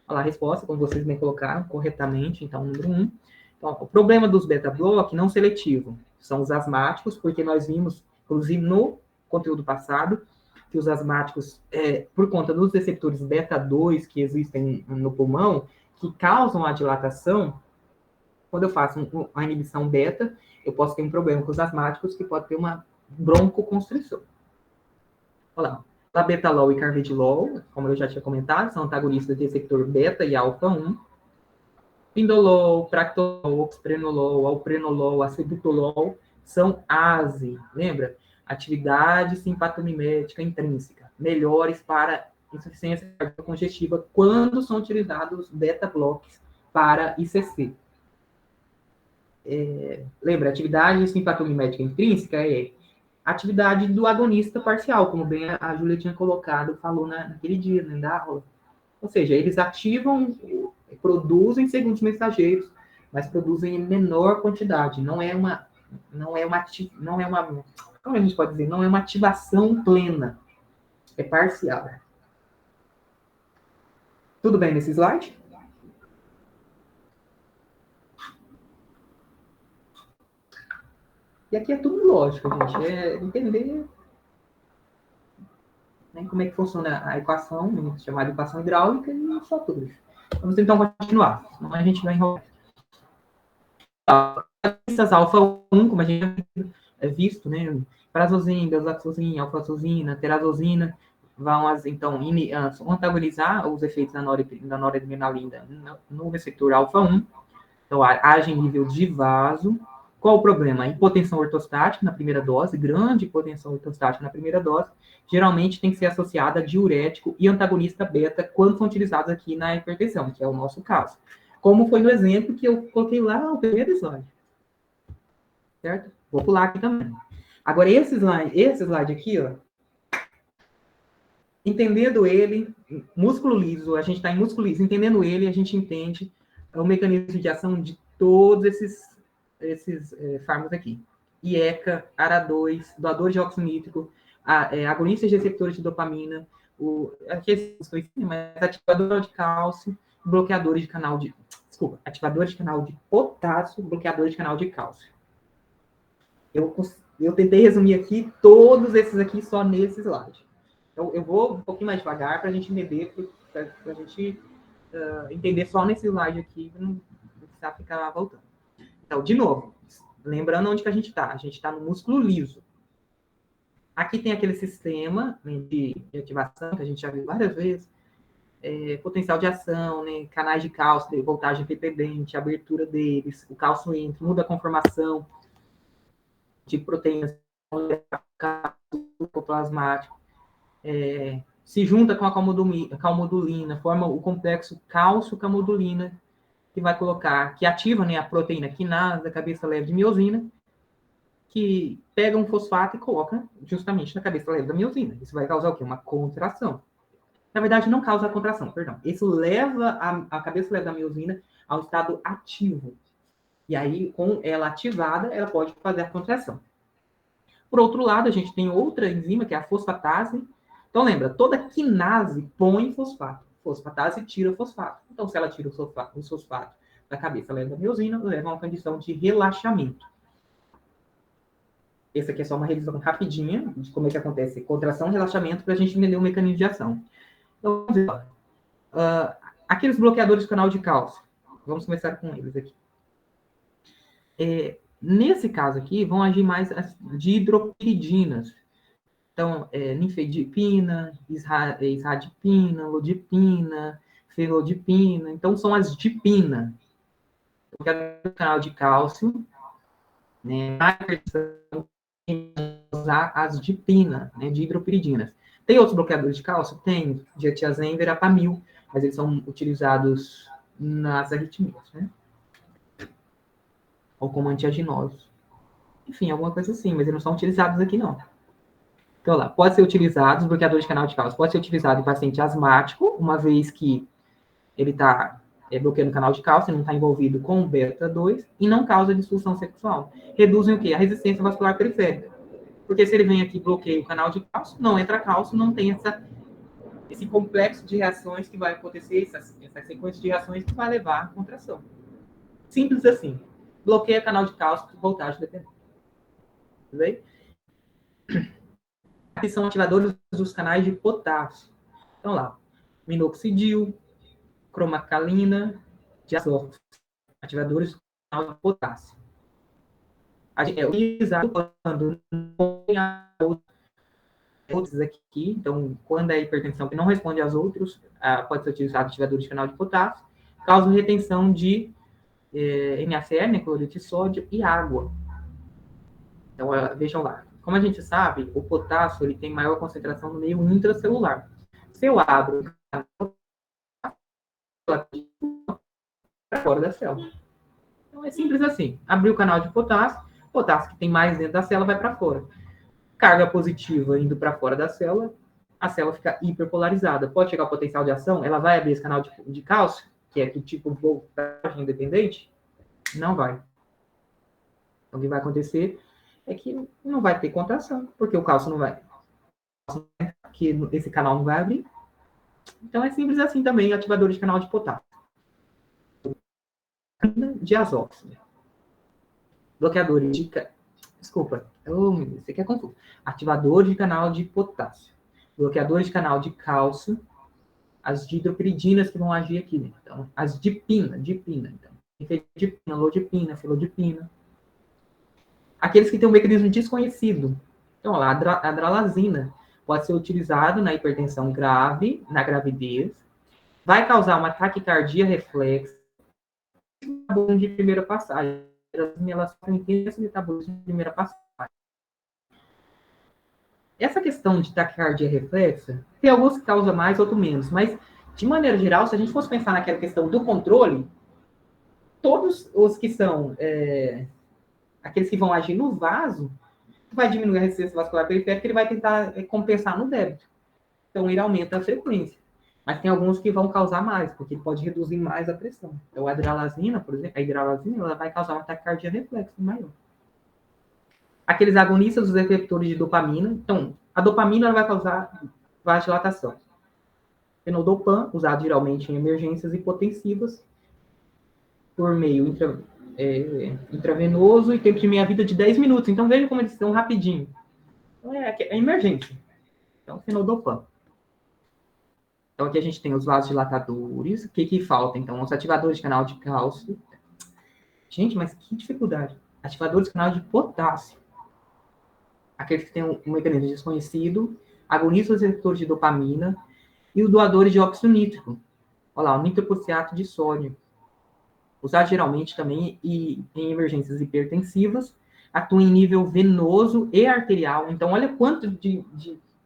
Olha lá a resposta, como vocês bem colocaram, corretamente. Então, número 1. Então, o problema dos beta block não seletivo são os asmáticos, porque nós vimos, inclusive no conteúdo passado, que os asmáticos, por conta dos receptores beta-2 que existem no pulmão, que causam a dilatação, quando eu faço a inibição beta, eu posso ter um problema com os asmáticos, que pode ter uma broncoconstrição. Olha lá. Labetalol e carvedilol, como eu já tinha comentado, são antagonistas de receptor beta e alfa-1. Pindolol, practolol, oxprenolol, alprenolol, acebutolol são ASE. Lembra? atividade simpatomimética intrínseca, melhores para insuficiência cardíaca congestiva quando são utilizados beta-blocks para ICC. Lembra, atividade simpatomimética intrínseca é atividade do agonista parcial, como bem a Júlia tinha colocado, falou naquele dia, né, da aula. Ou seja, eles ativam, produzem segundos mensageiros, mas produzem em menor quantidade. Não é uma, como a gente pode dizer, não é uma ativação plena, é parcial. Tudo bem nesse slide? E aqui é tudo lógico, gente. É entender, né, como é que funciona a equação, né, chamada equação hidráulica, e só tudo. Vamos então continuar, senão a gente vai enrolar. Essas alfa 1, como a gente já visto, né, prazosina, desoxazosina, alfazosina, terazosina, vão então antagonizar os efeitos da noradrenalina no receptor alfa 1. Então, age em nível de vaso. Qual o problema? A hipotensão ortostática na primeira dose, grande hipotensão ortostática na primeira dose, geralmente tem que ser associada a diurético e antagonista beta quando são utilizados aqui na hipertensão, que é o nosso caso. Como foi no exemplo que eu coloquei lá no primeiro slide. Certo? Vou pular aqui também. Agora, esse slide aqui, ó, entendendo ele, músculo liso, a gente está em músculo liso, entendendo ele, a gente entende o mecanismo de ação de todos esses fármacos aqui. IECA, ARA2, doador de óxido nítrico, agonistas de receptores de dopamina, ativador de cálcio, bloqueadores de canal de... Desculpa, ativadores de canal de potássio, bloqueadores de canal de cálcio. Eu tentei resumir aqui todos esses aqui só nesse slide. Então, eu vou um pouquinho mais devagar para a gente entender, para a gente entender só nesse slide aqui, para não precisar ficar voltando. Então, de novo, lembrando onde que a gente está. A gente está no músculo liso. Aqui tem aquele sistema, né, de ativação, que a gente já viu várias vezes, potencial de ação, né, canais de cálcio, voltagem pepedente, abertura deles, o cálcio entra, muda a conformação de proteínas plasmático, se junta com a calmodulina, forma o complexo cálcio-calmodulina, que ativa, né, a proteína quinase da cabeça leve de miosina, que pega um fosfato e coloca justamente na cabeça leve da miosina. Isso vai causar o quê? Uma contração. Na verdade, não causa a contração, perdão. Isso leva a cabeça leve da miosina ao estado ativo. E aí, com ela ativada, ela pode fazer a contração. Por outro lado, a gente tem outra enzima, que é a fosfatase. Então, lembra, toda quinase põe fosfato. Fosfatase tira fosfato. Então, se ela tira o fosfato da cabeça leve da miosina, leva a uma condição de relaxamento. Essa aqui é só uma revisão rapidinha de como é que acontece contração e relaxamento para a gente entender o mecanismo de ação. Então, vamos ver. Aqueles bloqueadores do canal de cálcio. Vamos começar com eles aqui. Nesse caso aqui, vão agir mais as dihidropiridinas. Então, ninfedipina, isradipina, lodipina, felodipina. Então, são as dipina. O canal de cálcio, né, usar as dipina, né, dihidropiridinas. Tem outros bloqueadores de cálcio? Tem, dietiazem e verapamil, mas eles são utilizados nas arritmias, né? Ou como antiaginosos. Enfim, alguma coisa assim, mas eles não são utilizados aqui, não. Então, lá, pode ser utilizado, os bloqueadores de canal de cálcio, pode ser utilizado em paciente asmático, uma vez que ele está bloqueando o canal de cálcio, não está envolvido com beta-2, e não causa disfunção sexual. Reduzem o quê? A resistência vascular periférica. Porque se ele vem aqui e bloqueia o canal de cálcio, não entra cálcio, não tem esse complexo de reações que vai acontecer, essa sequência de reações que vai levar à contração. Simples assim. Bloqueia o canal de cálcio, voltagem dependente. Tudo bem? Aqui são ativadores dos canais de potássio. Então lá, minoxidil, cromacalina, diazóxido, ativadores do canal de potássio. A gente é utilizado quando não tem outros aqui, então quando é hipertensão que não responde aos outros, pode ser utilizado ativador de canal de potássio, causa retenção de NaCl, né, cloreto de sódio, e água. Então, vejam lá, Como a gente sabe, o potássio ele tem maior concentração no meio intracelular. Se eu abro para fora da célula. Então é simples assim. Abrir o canal de potássio que tem mais dentro da célula vai para fora. Carga positiva indo para fora da célula, a célula fica hiperpolarizada. Pode chegar ao potencial de ação, ela vai abrir esse canal de cálcio, que é do tipo voltagem independente? Não vai. Então, o que vai acontecer é que não vai ter contração, porque o cálcio não vai, que esse canal não vai abrir. Então é simples assim também, ativadores de canal de potássio. Diazóxido. Bloqueadores de... Desculpa, isso aqui é confuso. Ativador de canal de potássio. Bloqueadores de canal de cálcio. As dihidropiridinas que vão agir aqui. Né? Então, as dipina. Então, dipina, lodipina, felodipina. Aqueles que têm um mecanismo desconhecido. Então, lá, a adralazina pode ser utilizado na hipertensão grave, na gravidez. Vai causar uma taquicardia reflexa de primeira passagem. Elas são intensos metabolismo de primeira passagem. Essa questão de taquicardia reflexa, tem alguns que causam mais, outros menos, mas, de maneira geral, se a gente fosse pensar naquela questão do controle, todos os que são aqueles que vão agir no vaso, vai diminuir a resistência vascular periférica, ele vai tentar compensar no débito. Então, ele aumenta a frequência. Mas tem alguns que vão causar mais, porque ele pode reduzir mais a pressão. Então, a hidralazina, por exemplo, ela vai causar uma taquicardia reflexa maior. Aqueles agonistas dos receptores de dopamina. Então, a dopamina ela vai causar vasodilatação. Fenodopan, usado geralmente em emergências hipotensivas, por meio intravenoso e tempo de meia-vida de 10 minutos. Então, veja como eles estão rapidinho. Então, é emergência. Então, fenodopan. Então, aqui a gente tem os vasodilatadores. O que falta? Então, os ativadores de canal de cálcio. Gente, mas que dificuldade. Ativadores de canal de potássio. Aqueles que têm um mecanismo desconhecido. Agonistas receptores de dopamina. E os doadores de óxido nítrico. Olha lá, o nitroprociato de sódio. Usado geralmente também em emergências hipertensivas. Atua em nível venoso e arterial. Então, olha quanto que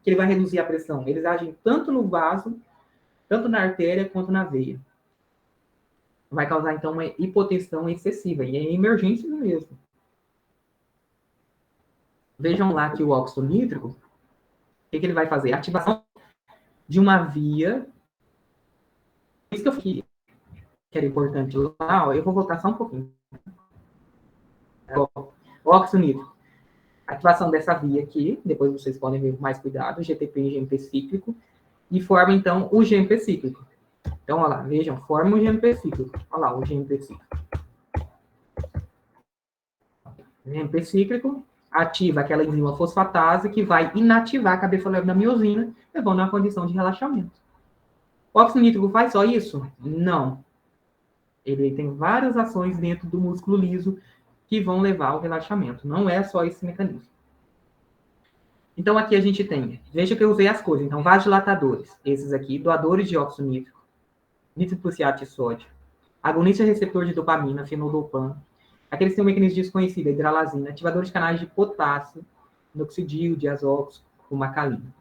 ele vai reduzir a pressão. Eles agem tanto no vaso, tanto na artéria quanto na veia. Vai causar, então, uma hipotensão excessiva. E é emergência mesmo. Vejam lá que o óxido nítrico, o que ele vai fazer? Ativação de uma via. Isso que eu fiquei, que era importante lá, eu vou voltar só um pouquinho. O óxido nítrico. Ativação dessa via aqui, depois vocês podem ver com mais cuidado, GTP e GMP cíclico, e forma, então, o GMP cíclico. Então, olha lá, vejam, forma o GMP cíclico. Olha lá, o GMP cíclico. O GMP cíclico ativa aquela enzima fosfatase que vai inativar a cabeça leve da miosina, levando a uma condição de relaxamento. O óxido nítrico faz só isso? Não. Ele tem várias ações dentro do músculo liso que vão levar ao relaxamento. Não é só esse mecanismo. Então, aqui a gente tem, veja que eu usei as coisas. Então, vasodilatadores, esses aqui, doadores de óxido nítrico, nitroprociato de sódio, agonista receptor de dopamina, fenodopan, aqueles que têm um mecanismo desconhecido, a hidralazina, ativadores de canais de potássio, inoxidil, diazóxido, macalina.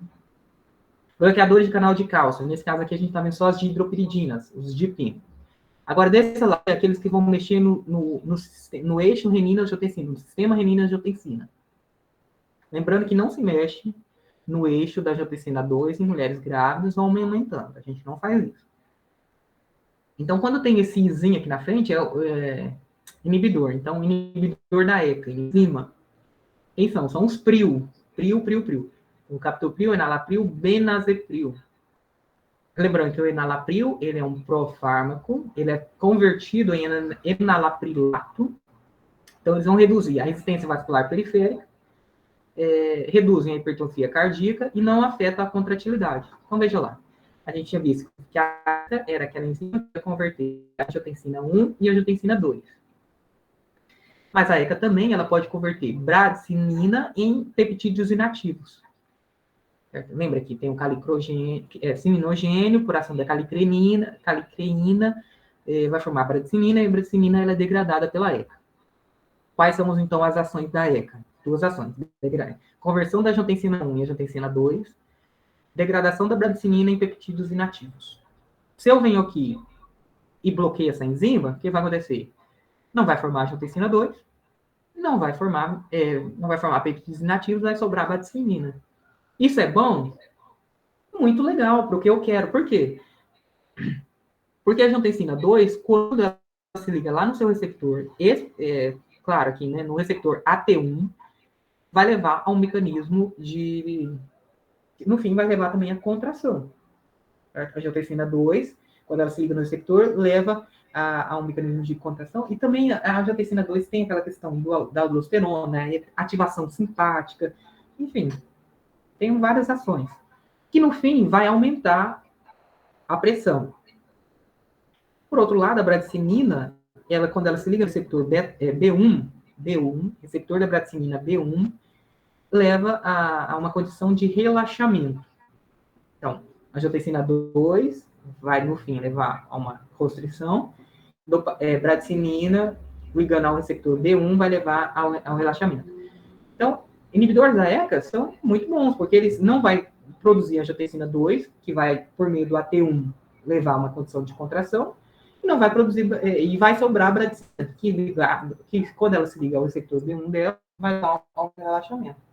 Bloqueadores de canal de cálcio, nesse caso aqui a gente está vendo só as dihidropiridinas, os dipino. Agora, desse lado, é aqueles que vão mexer no eixo renina-angiotensina, no sistema renina-angiotensina. Lembrando que não se mexe no eixo da angiotensina 2 em mulheres grávidas ou aumentando. A gente não faz isso. Então, quando tem esse izinho aqui na frente, é inibidor. Então, inibidor da ECA, enzima. Quem são? São os PRIO. PRIO. O captopril, enalapril, benazepril. Lembrando que o enalapril, ele é um profármaco, ele é convertido em enalaprilato. Então, eles vão reduzir a resistência vascular periférica, reduzem a hipertrofia cardíaca e não afetam a contratilidade. Então, veja lá. A gente tinha visto que a ECA era aquela enzima que ia converter a angiotensina 1 e a angiotensina 2. Mas a ECA também ela pode converter bradicinina em peptídeos inativos. Certo? Lembra que tem o cininogênio, por ação da calicreína, vai formar bradicinina, e a bradicinina ela é degradada pela ECA. Quais são, então, as ações da ECA? duas ações. Conversão da angiotensina 1 em angiotensina 2, degradação da bradicinina em peptídeos inativos. Se eu venho aqui e bloqueio essa enzima, o que vai acontecer? Não vai formar angiotensina 2, não vai formar peptídeos inativos, vai sobrar bradicinina. Isso é bom? Muito legal, porque eu quero. Por quê? Porque a angiotensina 2, quando ela se liga lá no seu receptor, claro aqui, né, no receptor AT1, vai levar a um mecanismo de... No fim, vai levar também a contração. A angiotensina 2, quando ela se liga no receptor, leva a um mecanismo de contração. E também a angiotensina 2 tem aquela questão da aldosterona, ativação simpática, enfim, tem várias ações. Que no fim vai aumentar a pressão. Por outro lado, a bradicinina, quando ela se liga no receptor B1, receptor da bradicinina B1, leva a uma condição de relaxamento. Então, a angiotensina 2 vai, no fim, levar a uma constrição. Bradicinina, ligando ao receptor B1, vai levar ao relaxamento. Então, inibidores da ECA são muito bons, porque eles não vão produzir a angiotensina 2, que vai, por meio do AT1, levar a uma condição de contração, e não vai produzir, e vai sobrar a bradicinina, que quando ela se liga ao receptor B1 dela, vai dar ao relaxamento.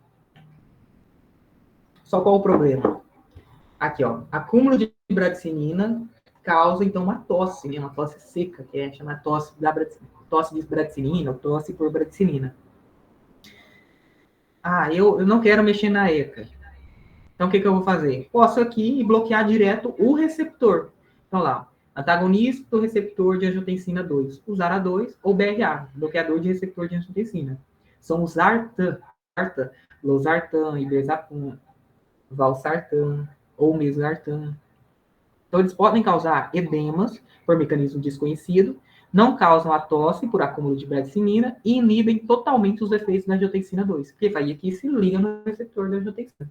Só qual o problema? Aqui, ó, acúmulo de bradicinina causa, então, uma tosse, né? Uma tosse seca, que é chamada tosse de bradicinina, ou tosse por bradicinina. Eu não quero mexer na ECA. Então, o que eu vou fazer? Posso aqui bloquear direto o receptor. Então, lá, antagonista do receptor de angiotensina 2, o ZARA2 ou BRA, bloqueador de receptor de angiotensina. São os ARTAN, losartan, iberzapan, valsartan ou mesartan. Então, eles podem causar edemas por mecanismo desconhecido, não causam a tosse por acúmulo de bradicinina e inibem totalmente os efeitos da angiotensina 2, porque vai aqui se liga no receptor da angiotensina.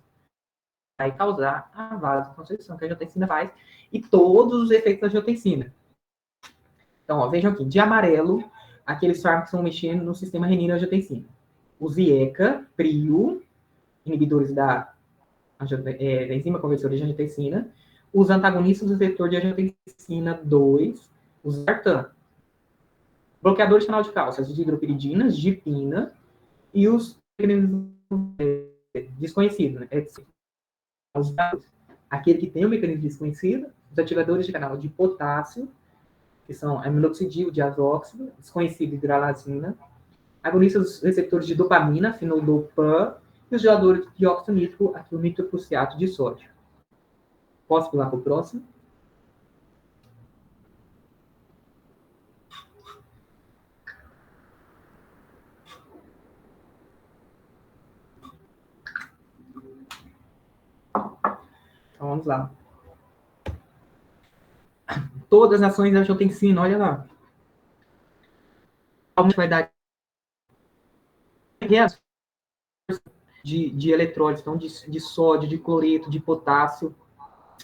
Vai causar a vasoconstrição que a angiotensina faz e todos os efeitos da angiotensina. Então, ó, vejam aqui, de amarelo, aqueles fármacos que estão mexendo no sistema renina-angiotensina. O ZIECA, PRIO, inibidores da enzima conversora de angiotensina, os antagonistas do receptor de angiotensina 2, os ARTAN, bloqueadores de canal de cálcio, as hidropiridinas, dipina, e os desconhecidos, né? Aquele que tem o mecanismo desconhecido, os ativadores de canal de potássio, que são a minoxidil, diazóxido, desconhecido hidralazina, agonistas dos receptores de dopamina, fenodopan, e os geradores de óxido nítrico, aqui o nitroprusiato de sódio. Posso pular para o próximo? Então, vamos lá. Todas as ações da angiotensina, olha lá. A gente vai dar de eletrólitos, então de sódio, de cloreto, de potássio.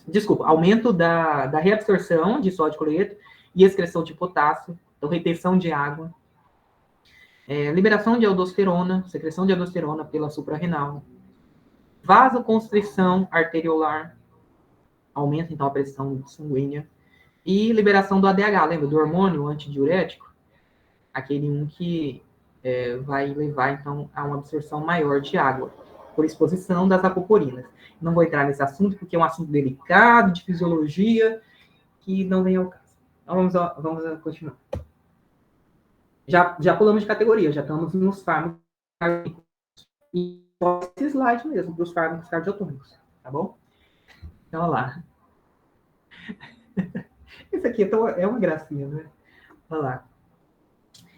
Desculpa, aumento da reabsorção de sódio e cloreto e excreção de potássio, então retenção de água. Liberação de aldosterona, secreção de aldosterona pela suprarrenal. Vasoconstrição arteriolar, aumenta então a pressão sanguínea. E liberação do ADH, lembra? Do hormônio antidiurético, aquele que vai levar então a uma absorção maior de água, por exposição das apoporinas. Não vou entrar nesse assunto, porque é um assunto delicado, de fisiologia, que não vem ao caso. Então, vamos continuar. Já pulamos de categoria, já estamos nos fármacos e esse slide mesmo, dos fármacos cardiotônicos, tá bom? Então, olha lá. Isso aqui é uma gracinha, né? Olha lá.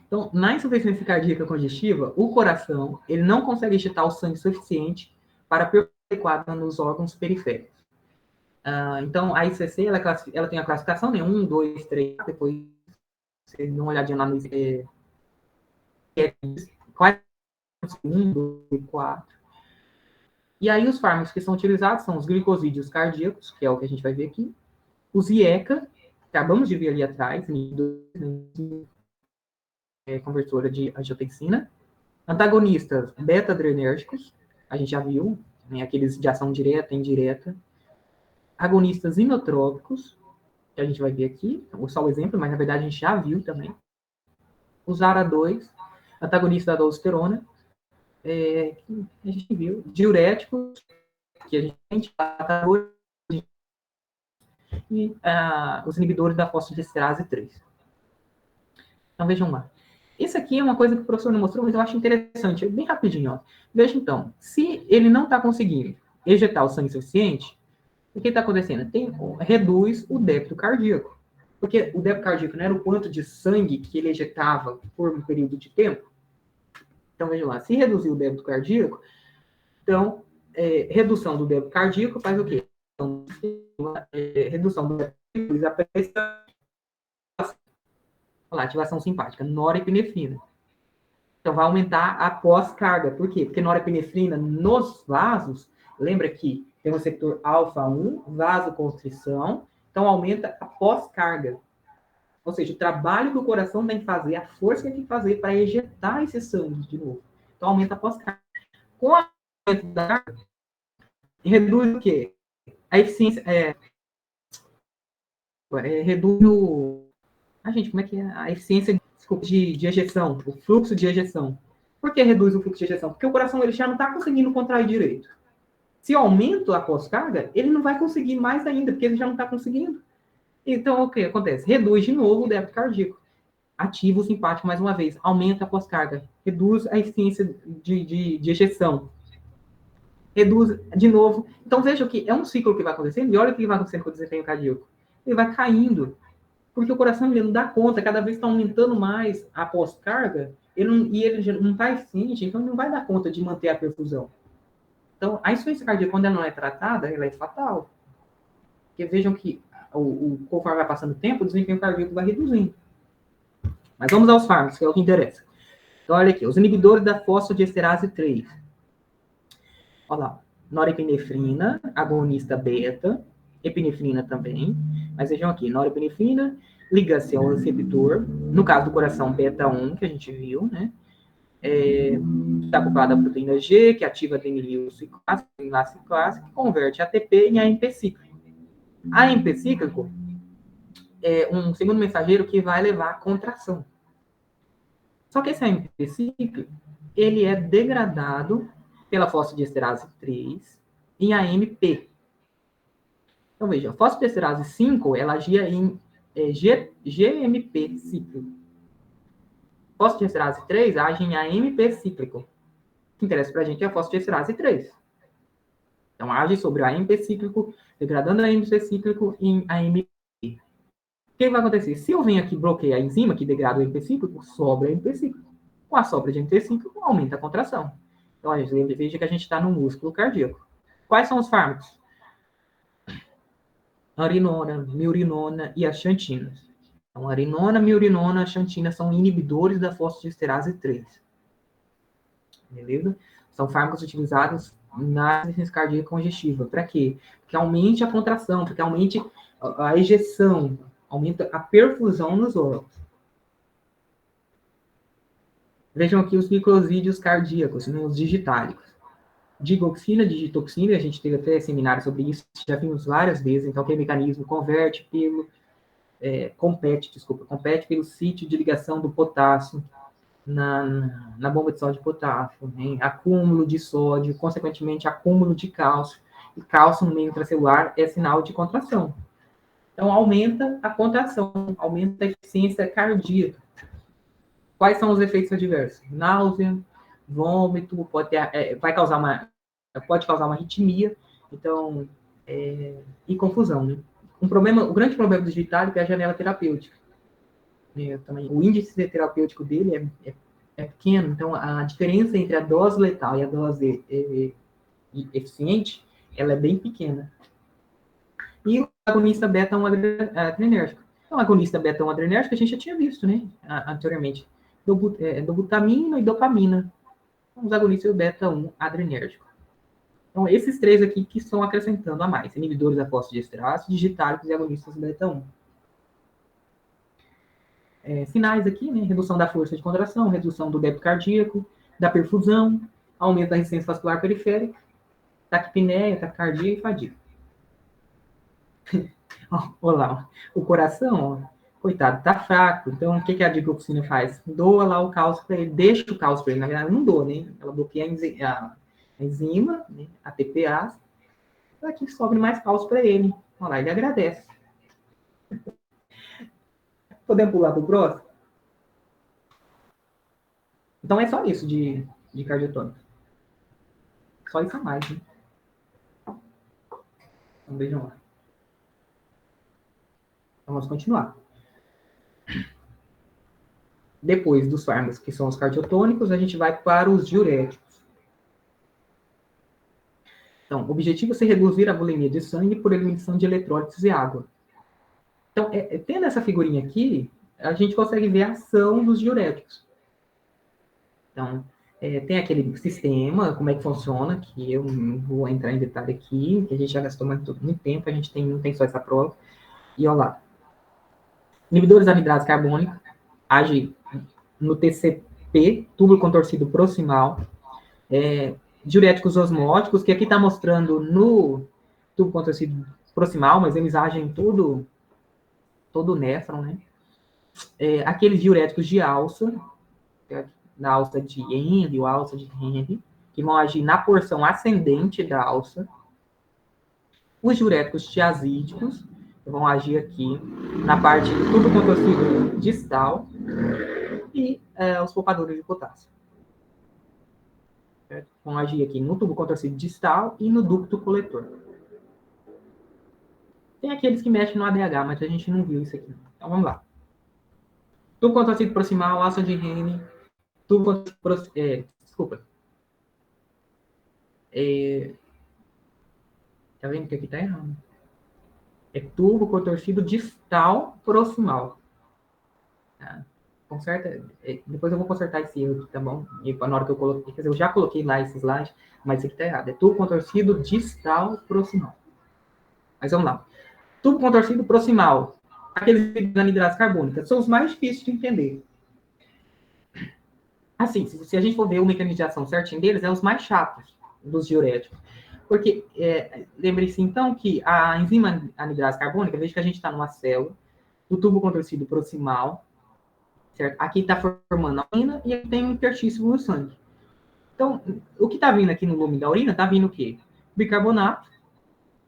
Então, na insuficiência cardíaca congestiva, o coração ele não consegue injetar o sangue suficiente para perpetuar nos órgãos periféricos. Então, a ICC ela tem a classificação, né? 1, 2, 3, depois você dá uma olhadinha lá no ICC. 1, 2, 4. E aí, os fármacos que são utilizados são os glicosídeos cardíacos, que é o que a gente vai ver aqui, os IECA, que acabamos de ver ali atrás, conversora de angiotensina, Antagonistas beta-adrenérgicos, a gente já viu, né, aqueles de ação direta e indireta. Agonistas inotrópicos, que a gente vai ver aqui, só o exemplo, mas na verdade a gente já viu também. Os ARA2, antagonista da aldosterona, que a gente viu. Diuréticos, que a gente e os inibidores da fosfodiesterase 3. Então, vejam lá. Isso aqui é uma coisa que o professor não mostrou, mas eu acho interessante. Bem rapidinho, ó. Veja, então, se ele não está conseguindo ejetar o sangue suficiente, o que está acontecendo? Reduz o débito cardíaco. Porque o débito cardíaco não era o quanto de sangue que ele ejetava por um período de tempo? Então, veja lá. Se reduzir o débito cardíaco, então, redução do débito cardíaco faz o quê? Então, redução do débito cardíaco, ativação simpática, norepinefrina. Então, vai aumentar a pós-carga. Por quê? Porque norepinefrina nos vasos, lembra que tem o receptor alfa-1, vasoconstrição, então aumenta a pós-carga. Ou seja, o trabalho que o coração tem que fazer, a força que tem que fazer para ejetar esse sangue de novo. Então, aumenta a pós-carga. Com a aumento da carga, reduz o quê? A eficiência, reduz o... gente, como é que é? A eficiência de ejeção, o fluxo de ejeção. Por que reduz o fluxo de ejeção? Porque o coração ele já não está conseguindo contrair direito. Se eu aumento a pós-carga, ele não vai conseguir mais ainda, porque ele já não está conseguindo. Então, o que acontece? Reduz de novo o débito cardíaco. Ativa o simpático mais uma vez. Aumenta a pós-carga. Reduz a eficiência de ejeção. Reduz de novo. Então, veja que é um ciclo que vai acontecendo. E olha o que vai acontecendo com o desempenho cardíaco. Ele vai caindo. Porque o coração ele não dá conta. Cada vez está aumentando mais a pós-carga. Ele já não está eficiente. Então, ele não vai dar conta de manter a perfusão. Então, a insuficiência cardíaca, quando ela não é tratada, ela é fatal. Porque vejam que conforme vai passando o tempo, o desempenho cardíaco vai reduzindo. Mas vamos aos fármacos, que é o que interessa. Então, olha aqui, os inibidores da fosfodiesterase 3. Olha lá, norepinefrina, agonista beta, epinefrina também. Mas vejam aqui, norepinefrina liga-se ao receptor, no caso do coração beta 1, que a gente viu, né? Está acoplada a proteína G, que ativa a adenililse clássica, que converte ATP em AMP cíclico. AMP cíclico é um segundo mensageiro que vai levar à contração. Só que esse AMP cíclico, ele é degradado pela fosfodiesterase 3 em AMP. Então, veja, a fosfodiesterase 5, ela agia em GMP cíclico. Fosfodiesterase 3 age em AMP cíclico. O que interessa para a gente é a fosfodiesterase 3. Então, age sobre o AMP cíclico, degradando o AMP cíclico em AMP. O que vai acontecer? Se eu venho aqui e bloqueio a enzima que degrada o AMP cíclico, sobra o AMP cíclico. Com a sobra de AMP cíclico, aumenta a contração. Então, a gente veja que a gente está no músculo cardíaco. Quais são os fármacos? Arinona, miurinona e a xantina. Então, arinona, miurinona, xantina são inibidores da fosfodiesterase 3. Beleza? São fármacos utilizados na insuficiência cardíaca congestiva. Para quê? Porque aumente a contração, porque aumente a ejeção, aumenta a perfusão nos órgãos. Vejam aqui os microsídeos cardíacos, né, os digitálicos. Digoxina, digitoxina, a gente teve até seminário sobre isso, já vimos várias vezes, então aquele mecanismo compete pelo sítio de ligação do potássio na bomba de sódio e potássio, né? Acúmulo de sódio, consequentemente acúmulo de cálcio, e cálcio no meio intracelular é sinal de contração. Então aumenta a contração, aumenta a eficiência cardíaca. Quais são os efeitos adversos? Náusea, vômito, pode causar uma arritmia, então, e confusão, né? O grande problema do digitálico é a janela terapêutica. Também, o índice terapêutico dele é pequeno, então a diferença entre a dose letal e a dose eficiente, ela é bem pequena. E o agonista beta-1 adrenérgico. Então, o agonista beta-1 adrenérgico a gente já tinha visto, né, anteriormente. Dobutamina e dopamina. Os agonistas beta-1 adrenérgico. Então, esses três aqui que estão acrescentando a mais. Inibidores da fosfodiesterase, digitálicos e agonistas beta-1. Sinais aqui, né? Redução da força de contração, redução do débito cardíaco, da perfusão, aumento da resistência vascular periférica, taquipneia, taquicardia e fadiga. Olha lá, o coração, ó, coitado, tá fraco. Então, o que a digoxina faz? Doa lá o cálcio para ele, deixa o cálcio para ele. Na verdade, não doa, né? Ela bloqueia a enzima, né? A TPA, para que sobre mais cálcio para ele. Olha lá, ele agradece. Podemos pular para o próximo? Então, é só isso de cardiotônica. Só isso a mais, né? Então, vejam lá. Então, vamos continuar. Depois dos fármacos, que são os cardiotônicos, a gente vai para os diuréticos. Então, o objetivo é se reduzir a volemia de sangue por eliminação de eletrólitos e água. Então, tendo essa figurinha aqui, a gente consegue ver a ação dos diuréticos. Então, tem aquele sistema, como é que funciona, que eu não vou entrar em detalhe aqui, que a gente já gastou muito tempo, a gente não tem só essa prova. E olha lá. Inibidores da anidrase carbônica, age no TCP, túbulo contorcido proximal. Diuréticos osmóticos, que aqui está mostrando no túbulo contorcido proximal, mas eles agem todo o néfron, né? Aqueles diuréticos de alça, na alça de Henle ou alça de Henle, que vão agir na porção ascendente da alça. Os diuréticos tiazídicos, que vão agir aqui na parte do tubo contorcido distal. E os poupadores de potássio. Certo? Vão agir aqui no tubo contorcido distal e no ducto coletor. Tem aqueles que mexem no ADH, mas a gente não viu isso aqui. Então vamos lá. Tubo contorcido proximal, alça de Henle, tubo contorcido... desculpa. Tá vendo que aqui tá errado? É tubo contorcido distal proximal. Tá? Conserta. Depois eu vou consertar esse erro aqui, tá bom? E na hora que eu coloquei, quer dizer, eu já coloquei lá esse slide, mas esse aqui tá errado. É tubo contorcido distal proximal. Mas vamos lá. Tubo contorcido proximal. Aqueles de anidrase carbônica são os mais difíceis de entender. Assim, se a gente for ver o mecanismo de ação certinho deles, é os mais chatos dos diuréticos. Porque, lembre-se então que a enzima anidrase carbônica, veja que a gente está numa célula, do tubo contorcido proximal, certo? Aqui está formando a urina e aqui tem um interstício no sangue. Então, o que está vindo aqui no lume da urina, está vindo o quê? Bicarbonato,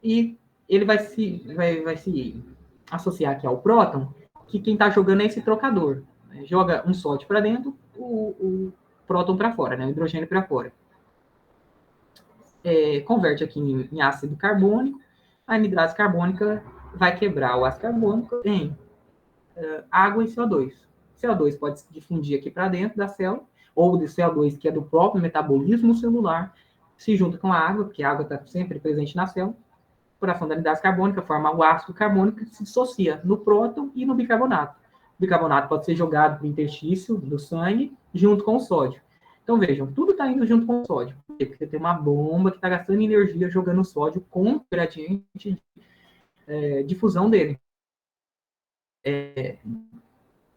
e ele vai se associar aqui ao próton, que quem está jogando é esse trocador. Joga um sódio para dentro, o próton para fora, né? O hidrogênio para fora. Converte aqui em ácido carbônico, a anidrase carbônica vai quebrar o ácido carbônico em água e CO2. CO2 pode se difundir aqui para dentro da célula, ou de CO2 que é do próprio metabolismo celular, se junta com a água, porque a água está sempre presente na célula, por ação da anidrase carbônica, forma o ácido carbônico que se dissocia no próton e no bicarbonato. O bicarbonato pode ser jogado para o interstício do sangue junto com o sódio. Então, vejam, tudo está indo junto com o sódio. Por quê? Porque tem uma bomba que está gastando energia jogando o sódio com o gradiente de fusão dele.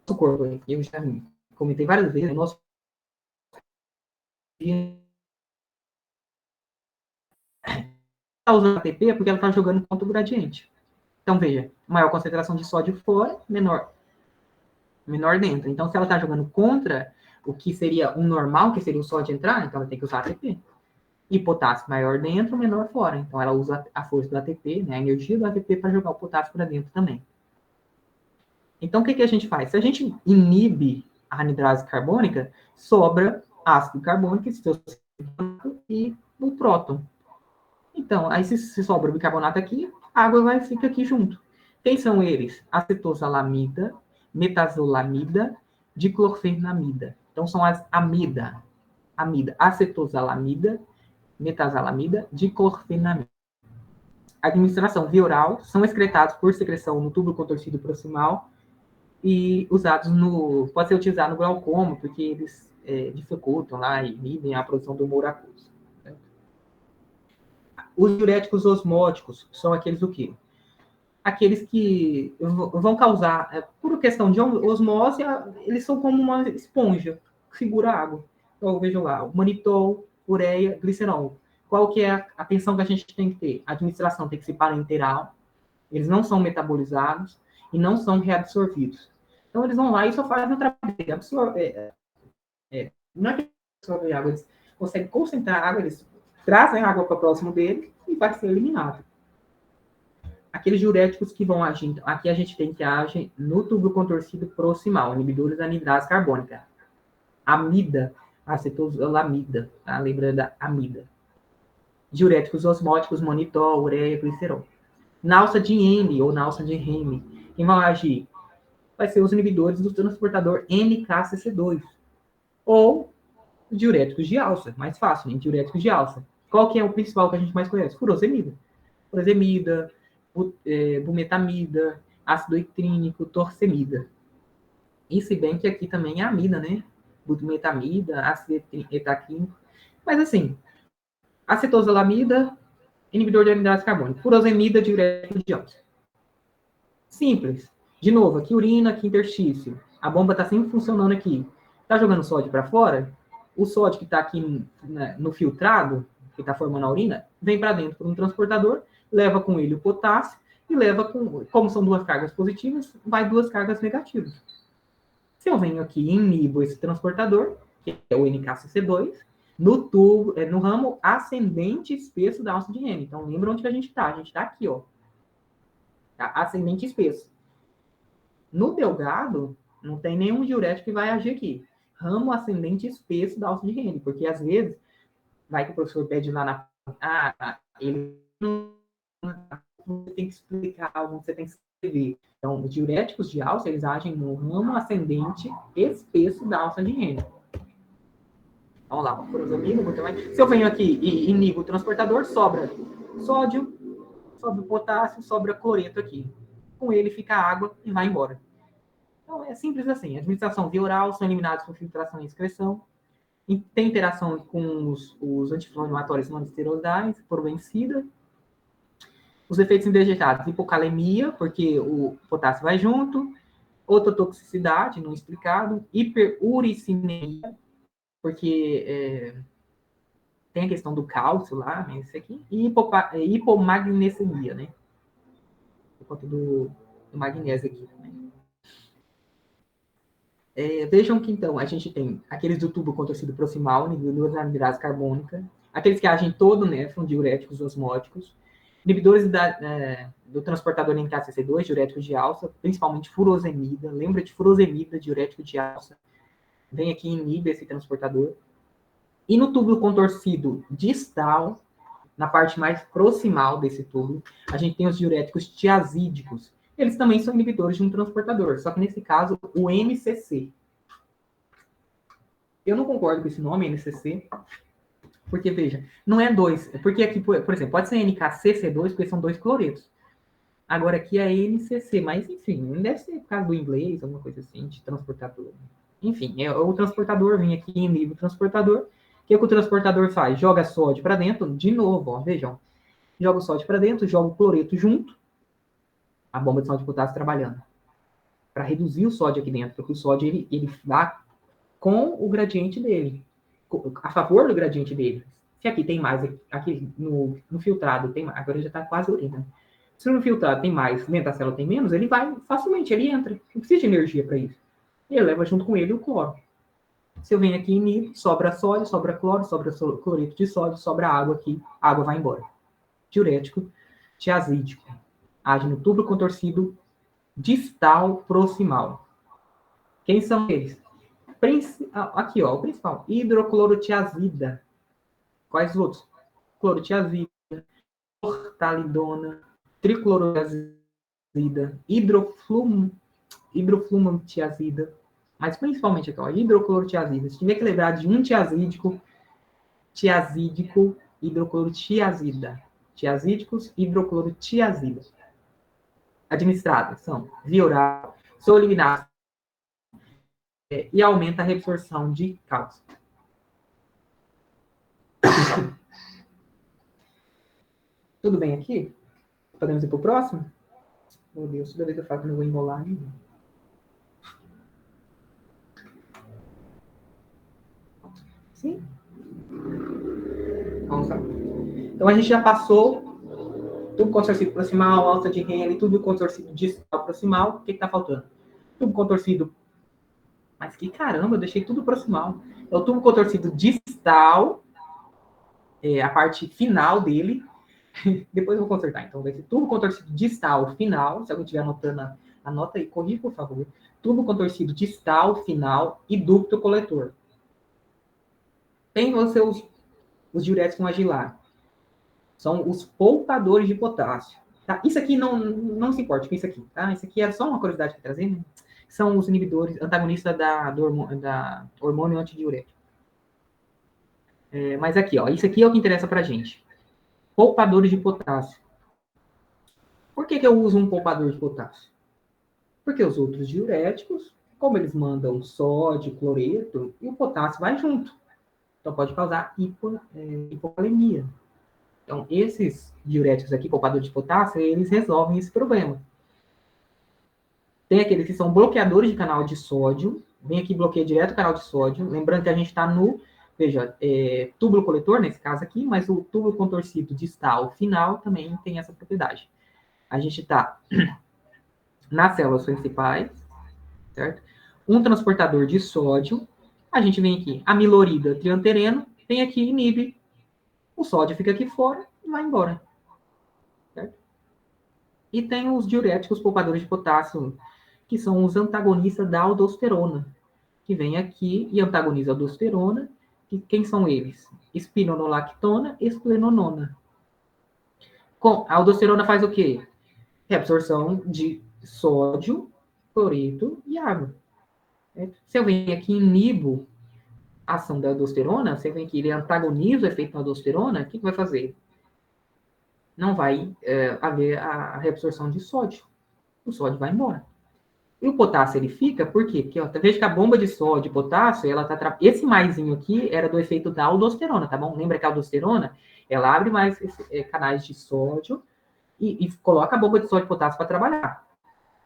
Nosso corpo, eu já comentei várias vezes, o nosso está usando ATP porque ela está jogando contra o gradiente. Então, veja, maior concentração de sódio fora, menor dentro. Então, se ela está jogando contra o que seria o normal, que seria o sódio entrar, então ela tem que usar ATP. E potássio maior dentro, menor fora. Então, ela usa a força do ATP, né, a energia do ATP, para jogar o potássio para dentro também. Então, o que a gente faz? Se a gente inibe a anidrase carbônica, sobra ácido carbônico e o próton. Então, aí se sobra o bicarbonato aqui, a água fica aqui junto. Quem são eles? Acetosalamida, metazolamida, diclorfenamida. Então, são as amida, acetosalamida, metazolamida, diclorfenamida. Administração via oral, são excretados por secreção no tubo contorcido proximal e usados pode ser utilizado no glaucoma, porque eles dificultam lá e inibem a produção do humor aquoso. Os diuréticos osmóticos são aqueles o quê? Aqueles que vão causar, por questão de osmose, eles são como uma esponja que segura a água. Então, vejo lá, o manitol, ureia, glicerol. Qual que é a atenção que a gente tem que ter? A administração tem que ser parenteral, eles não são metabolizados e não são reabsorvidos. Então, eles vão lá e só fazem o trabalho de absorver. Não é que absorver água, eles conseguem concentrar a água, eles trazem a água para próximo dele e vai ser eliminado. Aqueles diuréticos que vão agir, então, aqui a gente tem que agir no tubo contorcido proximal, inibidores da anidrase carbônica. Amida, acetosalamida, tá? Lembrando da amida. Diuréticos osmóticos, manitol, ureia, glicerol. Na alça de Henle ou na alça de Henle, quem vai agir? Vai ser os inibidores do transportador NKCC2. Ou diuréticos de alça, mais fácil, né? Diuréticos de alça. Qual que é o principal que a gente mais conhece? Furosemida. Furosemida, bumetamida, ácido itrínico, torcemida. E se bem que aqui também é amida, né? Bumetamida, ácido etaquínico. Mas assim, acetosalamida, inibidor de anidrase carbônica. Furosemida, diurético de alça. Simples. De novo, aqui urina, aqui interstício. A bomba está sempre funcionando aqui. Está jogando sódio para fora? O sódio que está aqui no filtrado, que está formando a urina, vem para dentro por um transportador, leva com ele o potássio e leva com, como são duas cargas positivas, vai duas cargas negativas. Se eu venho aqui e inibo esse transportador, que é o NKCC2, no tubo, no ramo ascendente espesso da alça de Henle. Então, lembra onde que a gente está? A gente está aqui, ó. Tá? Ascendente espesso. No delgado, não tem nenhum diurético que vai agir aqui. Ramo ascendente espesso da alça de Henle, porque às vezes, vai que o professor pede lá na... ele não tem que explicar algo, você tem que escrever. Então, os diuréticos de alça, eles agem no ramo ascendente espesso da alça de Henle. Vamos lá, furosemida, se eu venho aqui e inibo o transportador, sobra sódio, sobra potássio, sobra cloreto aqui. Com ele fica água e vai embora. Então, é simples assim. Administração via oral, são eliminados por filtração e excreção. E tem interação com os anti-inflamatórios não esteroidais, probencida. Os efeitos indesejados, hipocalemia, porque o potássio vai junto. Ototoxicidade, não explicado. Hiperuricinemia, porque tem a questão do cálcio lá, né, isso aqui. E hipomagnesemia, né? Por conta do magnésio aqui também. Vejam que, então, a gente tem aqueles do tubo contorcido proximal, inibidores da anidrase carbônica, aqueles que agem todo néfron, diuréticos osmóticos, inibidores do transportador NKCC2, diuréticos de alça, principalmente furosemida. Lembra de furosemida, diurético de alça? Vem aqui e inibe esse transportador. E no tubo contorcido distal, na parte mais proximal desse tubo, a gente tem os diuréticos tiazídicos. Eles também são inibidores de um transportador, só que nesse caso, o NCC. Eu não concordo com esse nome, NCC, porque, veja, não é dois. Porque aqui, por exemplo, pode ser NKCC2, porque são dois cloretos. Agora aqui é NCC, mas, enfim, deve ser por causa do inglês, alguma coisa assim, de transportador. Enfim, o transportador vem aqui, inibe o transportador. O que o transportador faz? Joga sódio para dentro, de novo, ó, vejam. Joga o sódio para dentro, joga o cloreto junto, a bomba de sódio de potássio trabalhando. Para reduzir o sódio aqui dentro, porque o sódio ele dá com o gradiente dele, a favor do gradiente dele. Se aqui tem mais, aqui no filtrado tem mais, agora já está quase urina. Se no filtrado tem mais, dentro da célula tem menos, ele vai facilmente, ele entra. Não precisa de energia para isso. Ele leva junto com ele o cloro. Se eu venho aqui e inibo, sobra sódio, sobra cloro, sobra cloreto de sódio, sobra água aqui, a água vai embora. Diurético, tiazídico. Age no tubo contorcido distal proximal. Quem são eles? Aqui, ó, o principal. Hidroclorotiazida. Quais outros? Clorotiazida, ortalidona, triclorotiazida, hidroflumantiazida. Mas principalmente aqui, ó, hidroclorotiazida. Se tiver que lembrar de um tiazídico, hidroclorotiazida. Tiazídicos, hidroclorotiazida. Administradas são via oral, são eliminadas e aumenta a reabsorção de cálcio. Tudo bem aqui? Podemos ir para o próximo? Meu Deus, toda vez que eu falo que não vou enrolar ainda. Sim? Vamos lá. Então, a gente já passou tubo contorcido proximal, alça de Henle, tubo contorcido distal proximal. O que está faltando? Tubo contorcido. Mas que caramba, eu deixei tudo proximal. É o tubo contorcido distal, a parte final dele. Depois eu vou consertar. Então, vai ser tubo contorcido distal final. Se alguém estiver anotando, anota aí, corrija, por favor. Tubo contorcido distal final e ducto coletor. Tem você os diuréticos com agilar. São os poupadores de potássio. Tá? Isso aqui não se importa com isso aqui. Tá? Isso aqui é só uma curiosidade que trazendo. São os inibidores, antagonistas da hormônio antidiurético. Mas aqui, ó, isso aqui é o que interessa pra gente. Poupadores de potássio. Por que eu uso um poupador de potássio? Porque os outros diuréticos, como eles mandam sódio, cloreto, e o potássio vai junto. Então pode causar hipocalemia. Então, esses diuréticos aqui, poupadores de potássio, eles resolvem esse problema. Tem aqueles que são bloqueadores de canal de sódio. Vem aqui, bloqueia direto o canal de sódio. Lembrando que a gente está no, veja, túbulo coletor, nesse caso aqui, mas o túbulo contorcido distal final também tem essa propriedade. A gente está nas células principais, certo? Um transportador de sódio. A gente vem aqui, amilorida triantereno, vem aqui, inibe. O sódio fica aqui fora e vai embora. Certo? E tem os diuréticos poupadores de potássio, que são os antagonistas da aldosterona, que vem aqui e antagoniza a aldosterona. E quem são eles? Espironolactona e esplenonona. A aldosterona faz o quê? Reabsorção de sódio, cloreto e água. Se eu venho aqui e inibo a ação da aldosterona, se eu venho aqui e ele antagoniza o efeito da aldosterona, o que vai fazer? Não vai haver a reabsorção de sódio. O sódio vai embora. E o potássio, ele fica, por quê? Porque, ó, veja que a bomba de sódio e potássio, ela tá... Esse maisinho aqui era do efeito da aldosterona, tá bom? Lembra que a aldosterona, ela abre mais canais de sódio e coloca a bomba de sódio e potássio para trabalhar.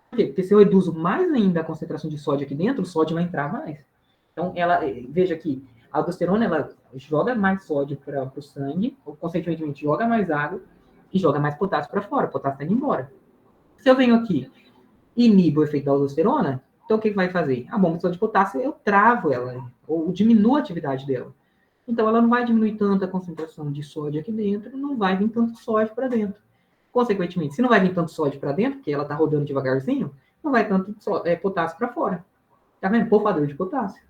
Por quê? Porque se eu reduzo mais ainda a concentração de sódio aqui dentro, o sódio vai entrar mais. Então, veja aqui, a aldosterona, ela joga mais sódio para o sangue, ou, consequentemente, joga mais água e joga mais potássio para fora. O potássio está indo embora. Se eu venho aqui inibe o efeito da aldosterona, então o que vai fazer? A bomba de sódio de potássio, eu travo ela, ou diminuo a atividade dela. Então, ela não vai diminuir tanto a concentração de sódio aqui dentro, não vai vir tanto sódio para dentro. Consequentemente, se não vai vir tanto sódio para dentro, porque ela está rodando devagarzinho, não vai tanto potássio para fora. Tá vendo? Poupador de potássio.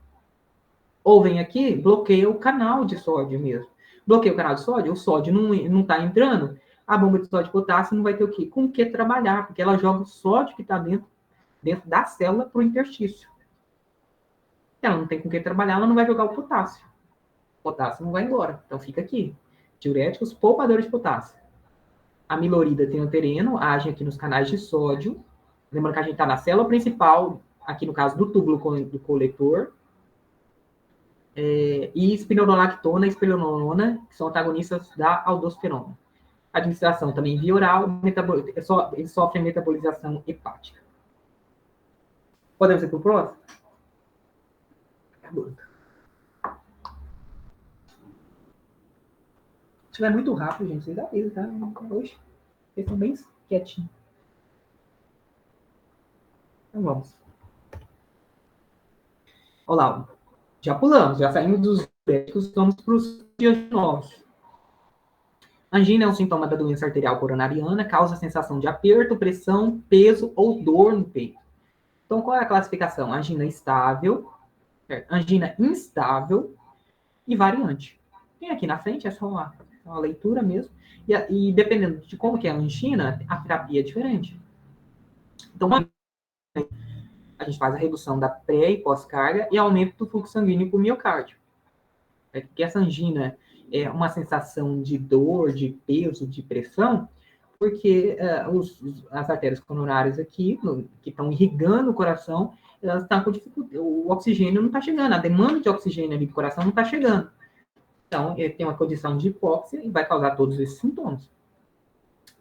Ou vem aqui, bloqueia o canal de sódio mesmo. Bloqueia o canal de sódio, o sódio não está entrando, a bomba de sódio e potássio não vai ter o quê? Com o que trabalhar, porque ela joga o sódio que está dentro da célula para o interstício. Se ela não tem com o que trabalhar, ela não vai jogar o potássio. O potássio não vai embora. Então fica aqui. Diuréticos, poupadores de potássio. A amilorida triantereno age aqui nos canais de sódio. Lembrando que a gente está na célula principal, aqui no caso do túbulo do coletor. E espironolactona e esplenonona, que são antagonistas da aldosterona. Administração também via oral, eles sofrem metabolização hepática. Podemos ir para o próximo? Se estiver muito rápido, gente, vocês avisam, tá? Hoje, vocês estão bem quietinhos. Então vamos. Olá, já pulamos, já saímos dos diuréticos, vamos para os diagnósticos. Angina é um sintoma da doença arterial coronariana, causa sensação de aperto, pressão, peso ou dor no peito. Então, qual é a classificação? Angina estável, angina instável e variante. Tem aqui na frente, é só uma leitura mesmo. E dependendo de como que é a angina, a terapia é diferente. Então, a gente faz a redução da pré e pós-carga e aumento do fluxo sanguíneo para o miocárdio. Porque essa angina é uma sensação de dor, de peso, de pressão, porque as artérias coronárias aqui, que estão irrigando o coração, elas estão com dificuldade, o oxigênio não está chegando, a demanda de oxigênio ali do coração não está chegando. Então, ele tem uma condição de hipóxia e vai causar todos esses sintomas.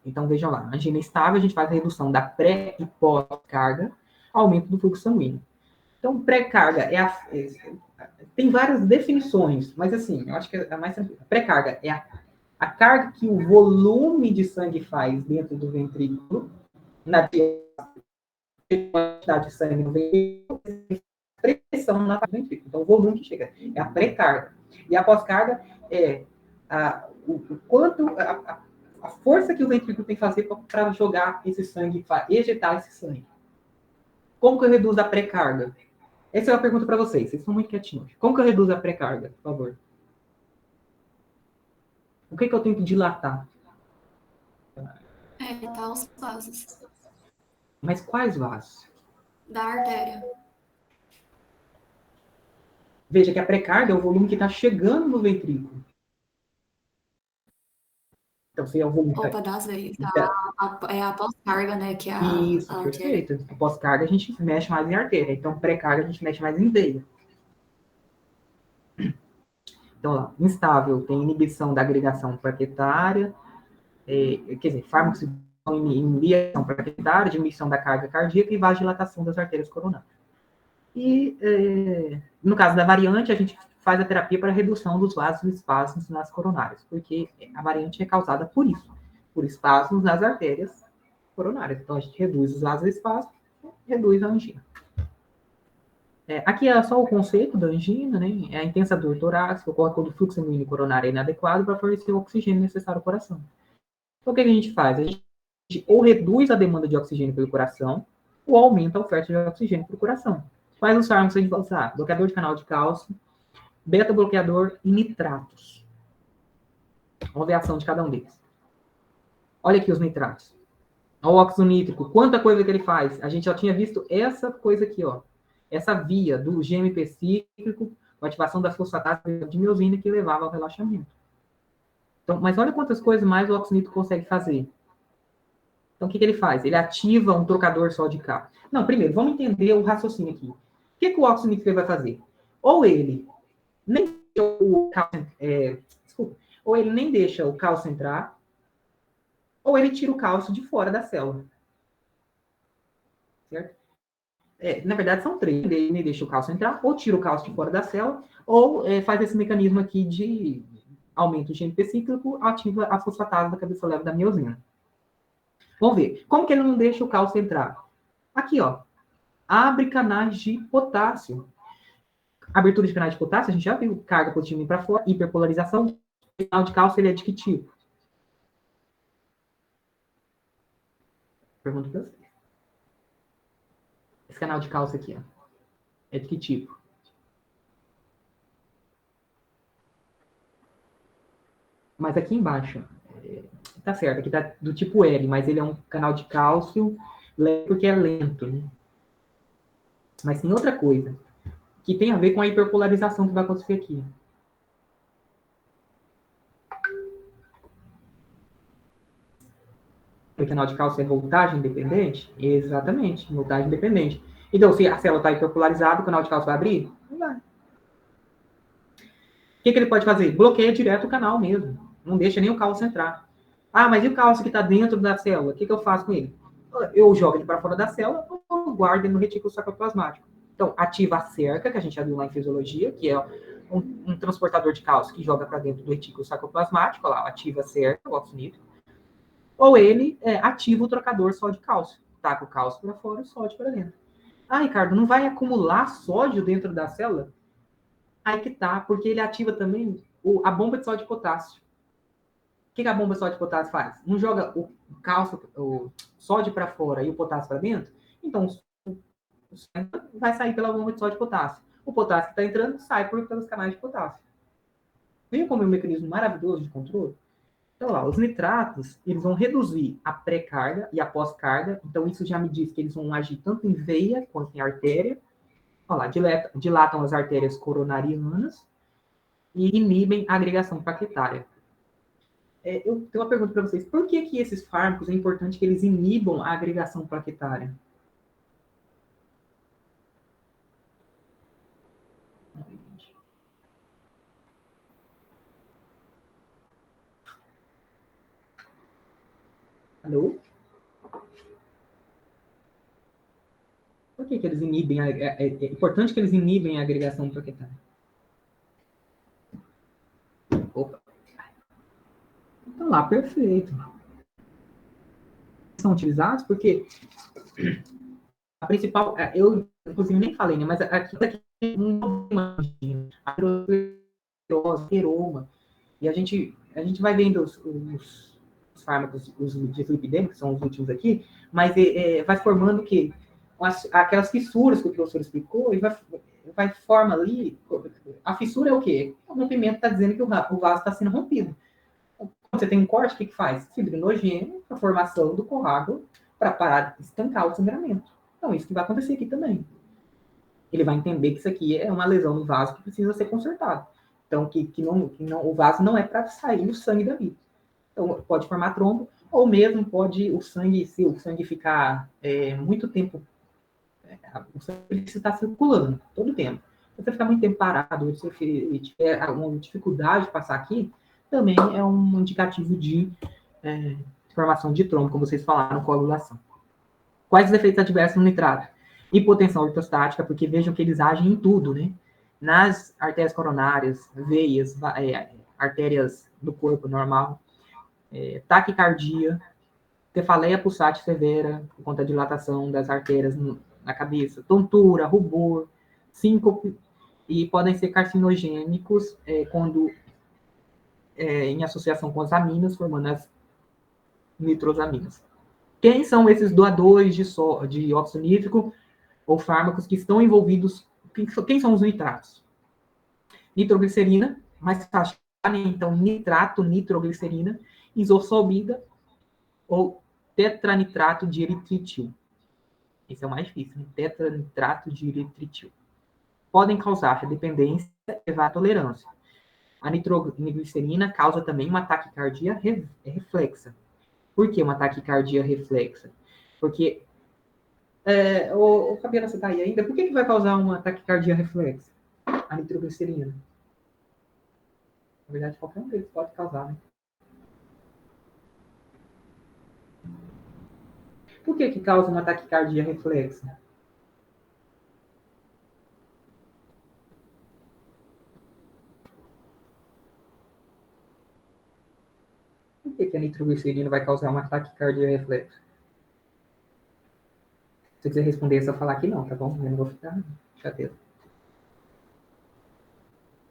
Então, vejam lá, angina estável, a gente faz a redução da pré e pós-carga, aumento do fluxo sanguíneo. Então, pré-carga tem várias definições, mas assim, eu acho que é a mais tranquila. Pré-carga é a carga que o volume de sangue faz dentro do ventrículo, na quantidade de sangue no ventrículo, pressão na parte do ventrículo. Então, o volume que chega é a pré-carga. E a pós-carga é o quanto, a força que o ventrículo tem que fazer para jogar esse sangue, para ejetar esse sangue. Como que eu reduzo a pré-carga? Essa é uma pergunta para vocês. Vocês são muito quietinhos. Como que eu reduzo a pré-carga, por favor? O que eu tenho que dilatar? Tá os vasos Mas quais vasos? da artéria. Veja que a pré-carga é o volume que está chegando no ventrículo. Então, se é o volume... Opa, das veias. É a pós-carga, né? Que é Isso, a artéria. perfeito. A pós-carga a gente mexe mais em artéria. Então, pré-carga a gente mexe mais em veia. Então, lá, instável tem inibição da agregação plaquetária, quer dizer, fármacos inibição plaquetária, diminuição da carga cardíaca e vasodilatação das artérias coronárias. E, no caso da variante, a gente faz a terapia para redução dos vasos e espasmos nas coronárias, porque a variante é causada por isso, por espasmos nas artérias coronárias. Então, a gente reduz os vasos e espasmos, reduz a angina. Aqui é só o conceito da angina, né? É a intensa dor torácica, ocorre quando o fluxo sanguíneo coronário é inadequado para fornecer o oxigênio necessário ao coração. Então, o que a gente faz? A gente ou reduz a demanda de oxigênio pelo coração, ou aumenta a oferta de oxigênio para o coração. Quais os fármacos a gente vai usar? Bloqueador de canal de cálcio, beta-bloqueador e nitratos. Vamos ver a ação de cada um deles. Olha aqui os nitratos. O óxido nítrico, quanta coisa que ele faz. A gente já tinha visto essa coisa aqui, ó. Essa via do GMP cíclico, com ativação da fosfatase de miosina que levava ao relaxamento. Então, mas olha quantas coisas mais o óxido nítrico consegue fazer. Então, o que ele faz? Ele ativa um trocador só de cálcio. Não, primeiro, vamos entender o raciocínio aqui. O que o óxido nítrico vai fazer? Ou ele nem deixa o cálcio, desculpa, ou ele nem deixa o cálcio entrar, ou ele tira o cálcio de fora da célula. Certo? Na verdade, são três. Ele nem deixa o cálcio entrar, ou tira o cálcio de fora da célula, ou faz esse mecanismo aqui de aumento do GNP cíclico, ativa a fosfatase da cabeça leve da miosina. Vamos ver. Como que ele não deixa o cálcio entrar? Aqui, ó. Abre canais de potássio. Abertura de canais de potássio, a gente já viu. Carga positiva para fora, hiperpolarização. O canal de cálcio, ele é de que tipo? Pergunta para você. Esse canal de cálcio aqui, ó. É de que tipo? Mas aqui embaixo, tá certo, aqui tá do tipo L, mas ele é um canal de cálcio porque é lento, né? Mas tem outra coisa, que tem a ver com a hiperpolarização que vai acontecer aqui. O canal de cálcio é voltagem dependente? Exatamente, voltagem dependente. Então, se a célula está hiperpolarizada, o canal de cálcio vai abrir? Não vai. O que ele pode fazer? Bloqueia direto o canal mesmo. Não deixa nem o cálcio entrar. Ah, mas e o cálcio que está dentro da célula? O que eu faço com ele? Eu jogo ele para fora da célula ou guardo ele no retículo sarcoplasmático. Então, ativa a cerca, que a gente já viu lá em fisiologia, que é um transportador de cálcio que joga para dentro do retículo sarcoplasmático, lá, ativa a cerca, o óxido nítrico. Ou ele ativa o trocador só de cálcio. Taca o cálcio para fora e o sódio para dentro. Ah, Ricardo, não vai acumular sódio dentro da célula? Aí que tá, porque ele ativa também a bomba de sódio e potássio. O que a bomba de sódio e potássio faz? Não joga o cálcio, o sódio para fora e o potássio para dentro? Então, vai sair pela bomba de sódio e potássio. O potássio que está entrando sai pelos canais de potássio. Veja como é um mecanismo maravilhoso de controle? Então, lá, os nitratos, eles vão reduzir a pré-carga e a pós-carga. Então, isso já me diz que eles vão agir tanto em veia quanto em artéria. Olha lá, dilatam as artérias coronarianas e inibem a agregação plaquetária. Eu tenho uma pergunta para vocês. Por que esses fármacos é importante que eles inibam a agregação plaquetária? Alô? que eles inibem? É importante que eles inibem a agregação plaquetária. Opa. Então lá, perfeito. São utilizados porque a principal, eu inclusive nem falei, né? Mas aqui não imagina a ateroma. E a gente vai vendo os fármacos, os dislipidêmicos, que são os últimos aqui, mas vai formando que aquelas fissuras que o professor explicou, e vai forma ali. A fissura é o quê? O rompimento está dizendo que o vaso está sendo rompido. Quando você tem um corte, o que faz? Fibrinogênio, a formação do coágulo para parar de estancar o sangramento. Então, isso que vai acontecer aqui também. Ele vai entender que isso aqui é uma lesão no vaso que precisa ser consertado. Então, que o vaso não é para sair o sangue dali. Então, pode formar trombo, ou mesmo pode o sangue, se o sangue ficar muito tempo, o sangue precisa estar circulando todo o tempo. Se você ficar muito tempo parado, se você tiver alguma dificuldade de passar aqui, também é um indicativo de formação de trombo, como vocês falaram, coagulação. Quais os efeitos adversos no nitrato? Hipotensão ortostática, porque vejam que eles agem em tudo, né? Nas artérias coronárias, veias, artérias do corpo normal, taquicardia, cefaleia pulsátil severa, por conta da dilatação das artérias na cabeça, tontura, rubor, síncope, e podem ser carcinogênicos quando em associação com as aminas, formando as nitrosaminas. Quem são esses doadores de óxido nítrico ou fármacos que estão envolvidos? Quem são os nitratos? Nitroglicerina, mais fácil, então nitrato, nitroglicerina, isosolbida ou tetranitrato de eritritil. Esse é o mais difícil, né? Tetranitrato de eritritil. Podem causar dependência e tolerância. A nitroglicerina causa também uma taquicardia reflexa. Por que uma taquicardia reflexa? Porque, Fabiana, você está aí ainda? Por que vai causar uma taquicardia reflexa? A nitroglicerina. Na verdade, qualquer um deles pode causar, né? Por que causa uma taquicardia reflexa? Por que a nitroglicerina vai causar uma taquicardia reflexa? Se você quiser responder, é só falar que não, tá bom? Eu não vou ficar chateado.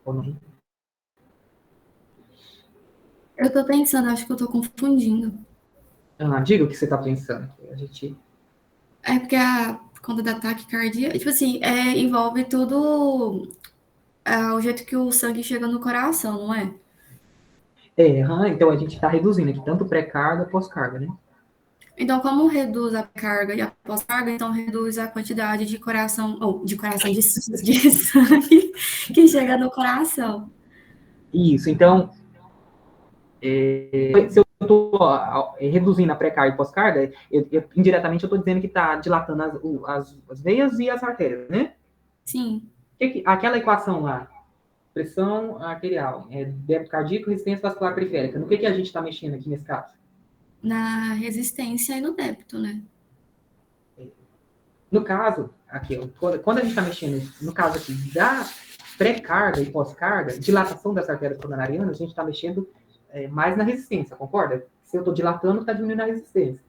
Ou não? Eu tô pensando, acho que eu tô confundindo. Diga o que você tá pensando. A gente... É porque por conta da taquicardia, tipo assim, envolve tudo o jeito que o sangue chega no coração, não é? Então a gente está reduzindo aqui tanto pré-carga, pós-carga, né? Então, como reduz a carga e a pós-carga, então reduz a quantidade de de sangue que chega no coração. Isso, então, se eu estou reduzindo a pré-carga e pós-carga, indiretamente eu estou dizendo que está dilatando as veias e as artérias, né? Sim. Aquela equação lá, pressão arterial, débito cardíaco, resistência vascular periférica, no que a gente está mexendo aqui nesse caso? Na resistência e no débito, né? No caso, aqui, quando a gente está mexendo, no caso aqui, da pré-carga e pós-carga, dilatação das artérias coronarianas, a gente está mexendo mais na resistência, concorda? Se eu estou dilatando, está diminuindo a resistência.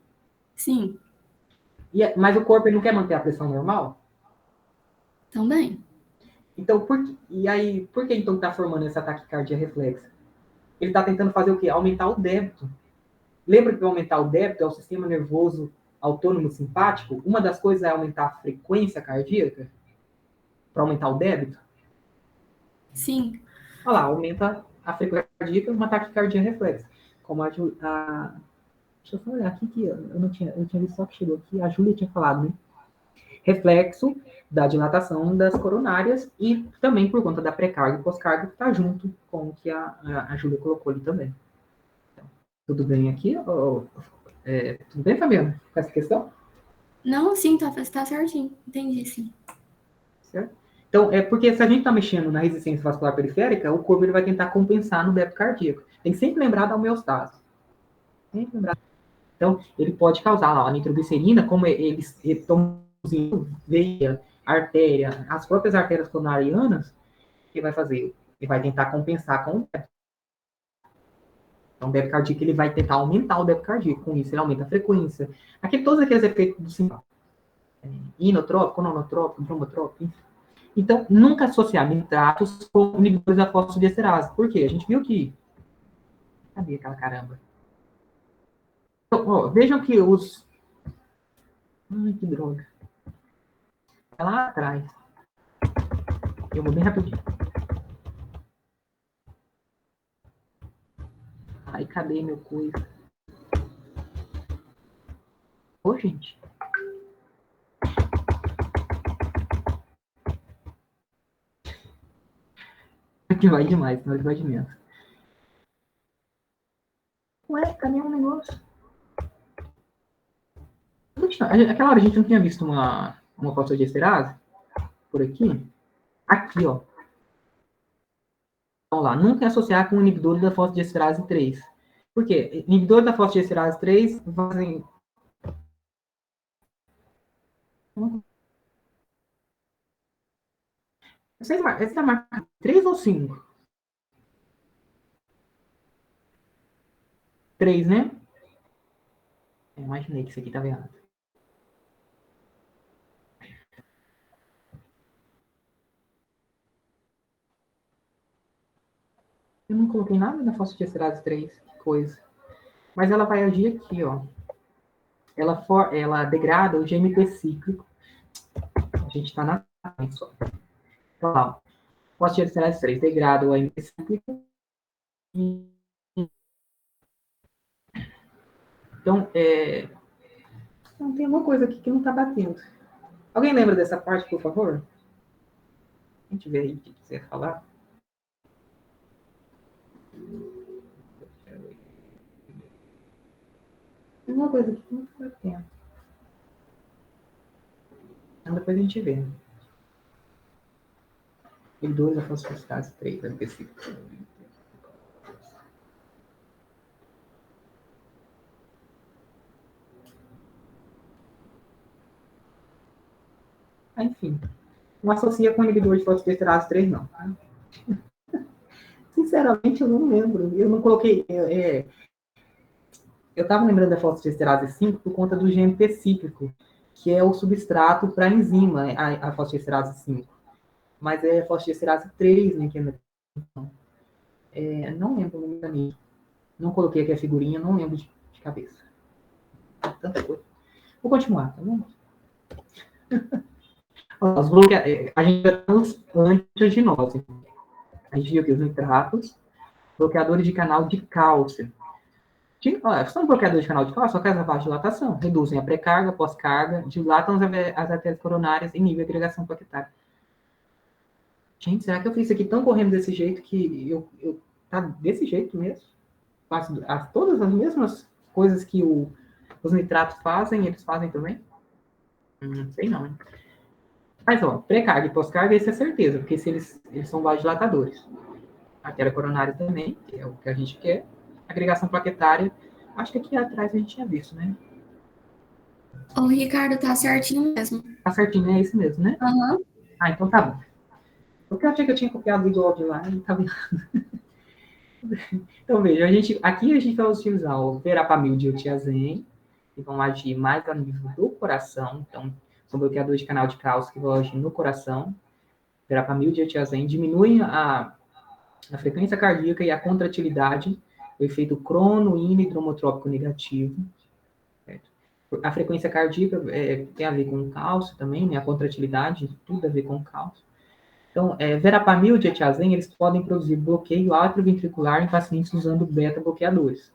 Sim. Mas o corpo ele não quer manter a pressão normal? Também. Então, por que então está formando essa taquicardia reflexa? Ele está tentando fazer o quê? Aumentar o débito. Lembra que aumentar o débito é o sistema nervoso autônomo simpático? Uma das coisas é aumentar a frequência cardíaca para aumentar o débito? Sim. Olha lá, aumenta a frequência cardíaca, uma taquicardia reflexa. Como deixa eu só olhar aqui que eu tinha visto só que chegou aqui, a Júlia tinha falado, né? Reflexo da dilatação das coronárias e também por conta da pré-carga e pós-carga que está junto com o que a Júlia colocou ali também. Então, tudo bem aqui? Tudo bem, Fabiana, com essa questão? Não, sim, tá certinho. Entendi, sim. Certo? Então, porque se a gente está mexendo na resistência vascular periférica, o corpo ele vai tentar compensar no débito cardíaco. Tem que sempre lembrar da homeostase. Sempre lembrar. Então, ele pode causar lá, a nitroglicerina, como eles estão veia, artéria, as próprias artérias coronarianas, o que vai fazer? Ele vai tentar compensar com o débito. Então, o débito cardíaco, ele vai tentar aumentar o débito cardíaco. Com isso, ele aumenta a frequência. Todos aqueles efeitos do sinal. Inotrópico, nonotrópico, bromotrópico, enfim. Então, nunca associar nitratos com inibidores da fosfodiesterase. Por quê? A gente viu que... Cadê aquela caramba? Então, ó, vejam que os... Ai, que droga. Tá lá atrás. Eu vou bem rapidinho. Ai, cadê meu coisa? Ô, gente. Aqui vai demais, senão ele vai de menos. Ué, cadê um negócio? Aquela hora a gente não tinha visto uma fosfodiesterase? Por aqui? Aqui, ó. Vamos lá. Nunca associar com o inibidor da fosfodiesterase 3. Por quê? Inibidor da fosfodiesterase 3 fazem... Essa marca 3 ou 5? 3, né? Eu imaginei que isso aqui estava errado. Eu não coloquei nada na fosfodiesterase 3, que coisa. Mas ela vai agir aqui, ó. Ela degrada o GMP cíclico. A gente está na só. Então, lá, fosfodiesterase 3 degrada o GMP cíclico. Então, não, tem uma coisa aqui que não está batendo. Alguém lembra dessa parte, por favor? A gente vê aí o que quiser falar. Tem uma coisa aqui que não está batendo. Então, depois a gente vê. E 2 a fosfodiesterase 3, GMP cíclico. Enfim, não associa com inibidor de fosfodiesterase 3, não. Tá? Sinceramente, eu não lembro. Eu não coloquei... Eu estava lembrando da fosfodiesterase 5 por conta do GMP cíclico, que é o substrato para a enzima, a fosfodiesterase 5. Mas é fosfodiesterase 3, né? Que não lembro o mecanismo. Não coloquei aqui a figurinha, não lembro de cabeça. Tanta coisa. Vou continuar, tá bom? A gente já está nos antiaginose. A gente viu que os nitratos, bloqueadores de canal de cálcio. São bloqueadores de canal de cálcio, só que as vasodilatação. Reduzem a pré-carga, pós-carga, dilatam as artérias coronárias e inibem a agregação plaquetária. Gente, será que eu fiz isso aqui tão correndo desse jeito que tá desse jeito mesmo? Faço todas as mesmas coisas que os nitratos fazem, eles fazem também? Não sei não, hein? Mas, ó, pré-carga e pós-carga, isso é certeza, porque se eles são vasodilatadores. Artéria coronária também, que é o que a gente quer. Agregação plaquetária, acho que aqui atrás a gente tinha visto, né? O Ricardo tá certinho mesmo. Tá certinho, é isso mesmo, né? Uhum. Ah, então tá bom. Porque eu achei que eu tinha copiado o igual de lá e tava errado. Então, veja, aqui a gente vai utilizar o verapamil de otiazem, que vão agir mais a nível do coração. Então, são bloqueadores de canal de cálcio que vão agir no coração. Verapamil de otiazem diminuem a frequência cardíaca e a contratilidade, o efeito crono-hidromotrópico negativo. Certo? A frequência cardíaca tem a ver com cálcio também, né? A contratilidade, tudo a ver com cálcio. Então, verapamil de etiazem, eles podem produzir bloqueio atrioventricular em pacientes usando beta-bloqueadores.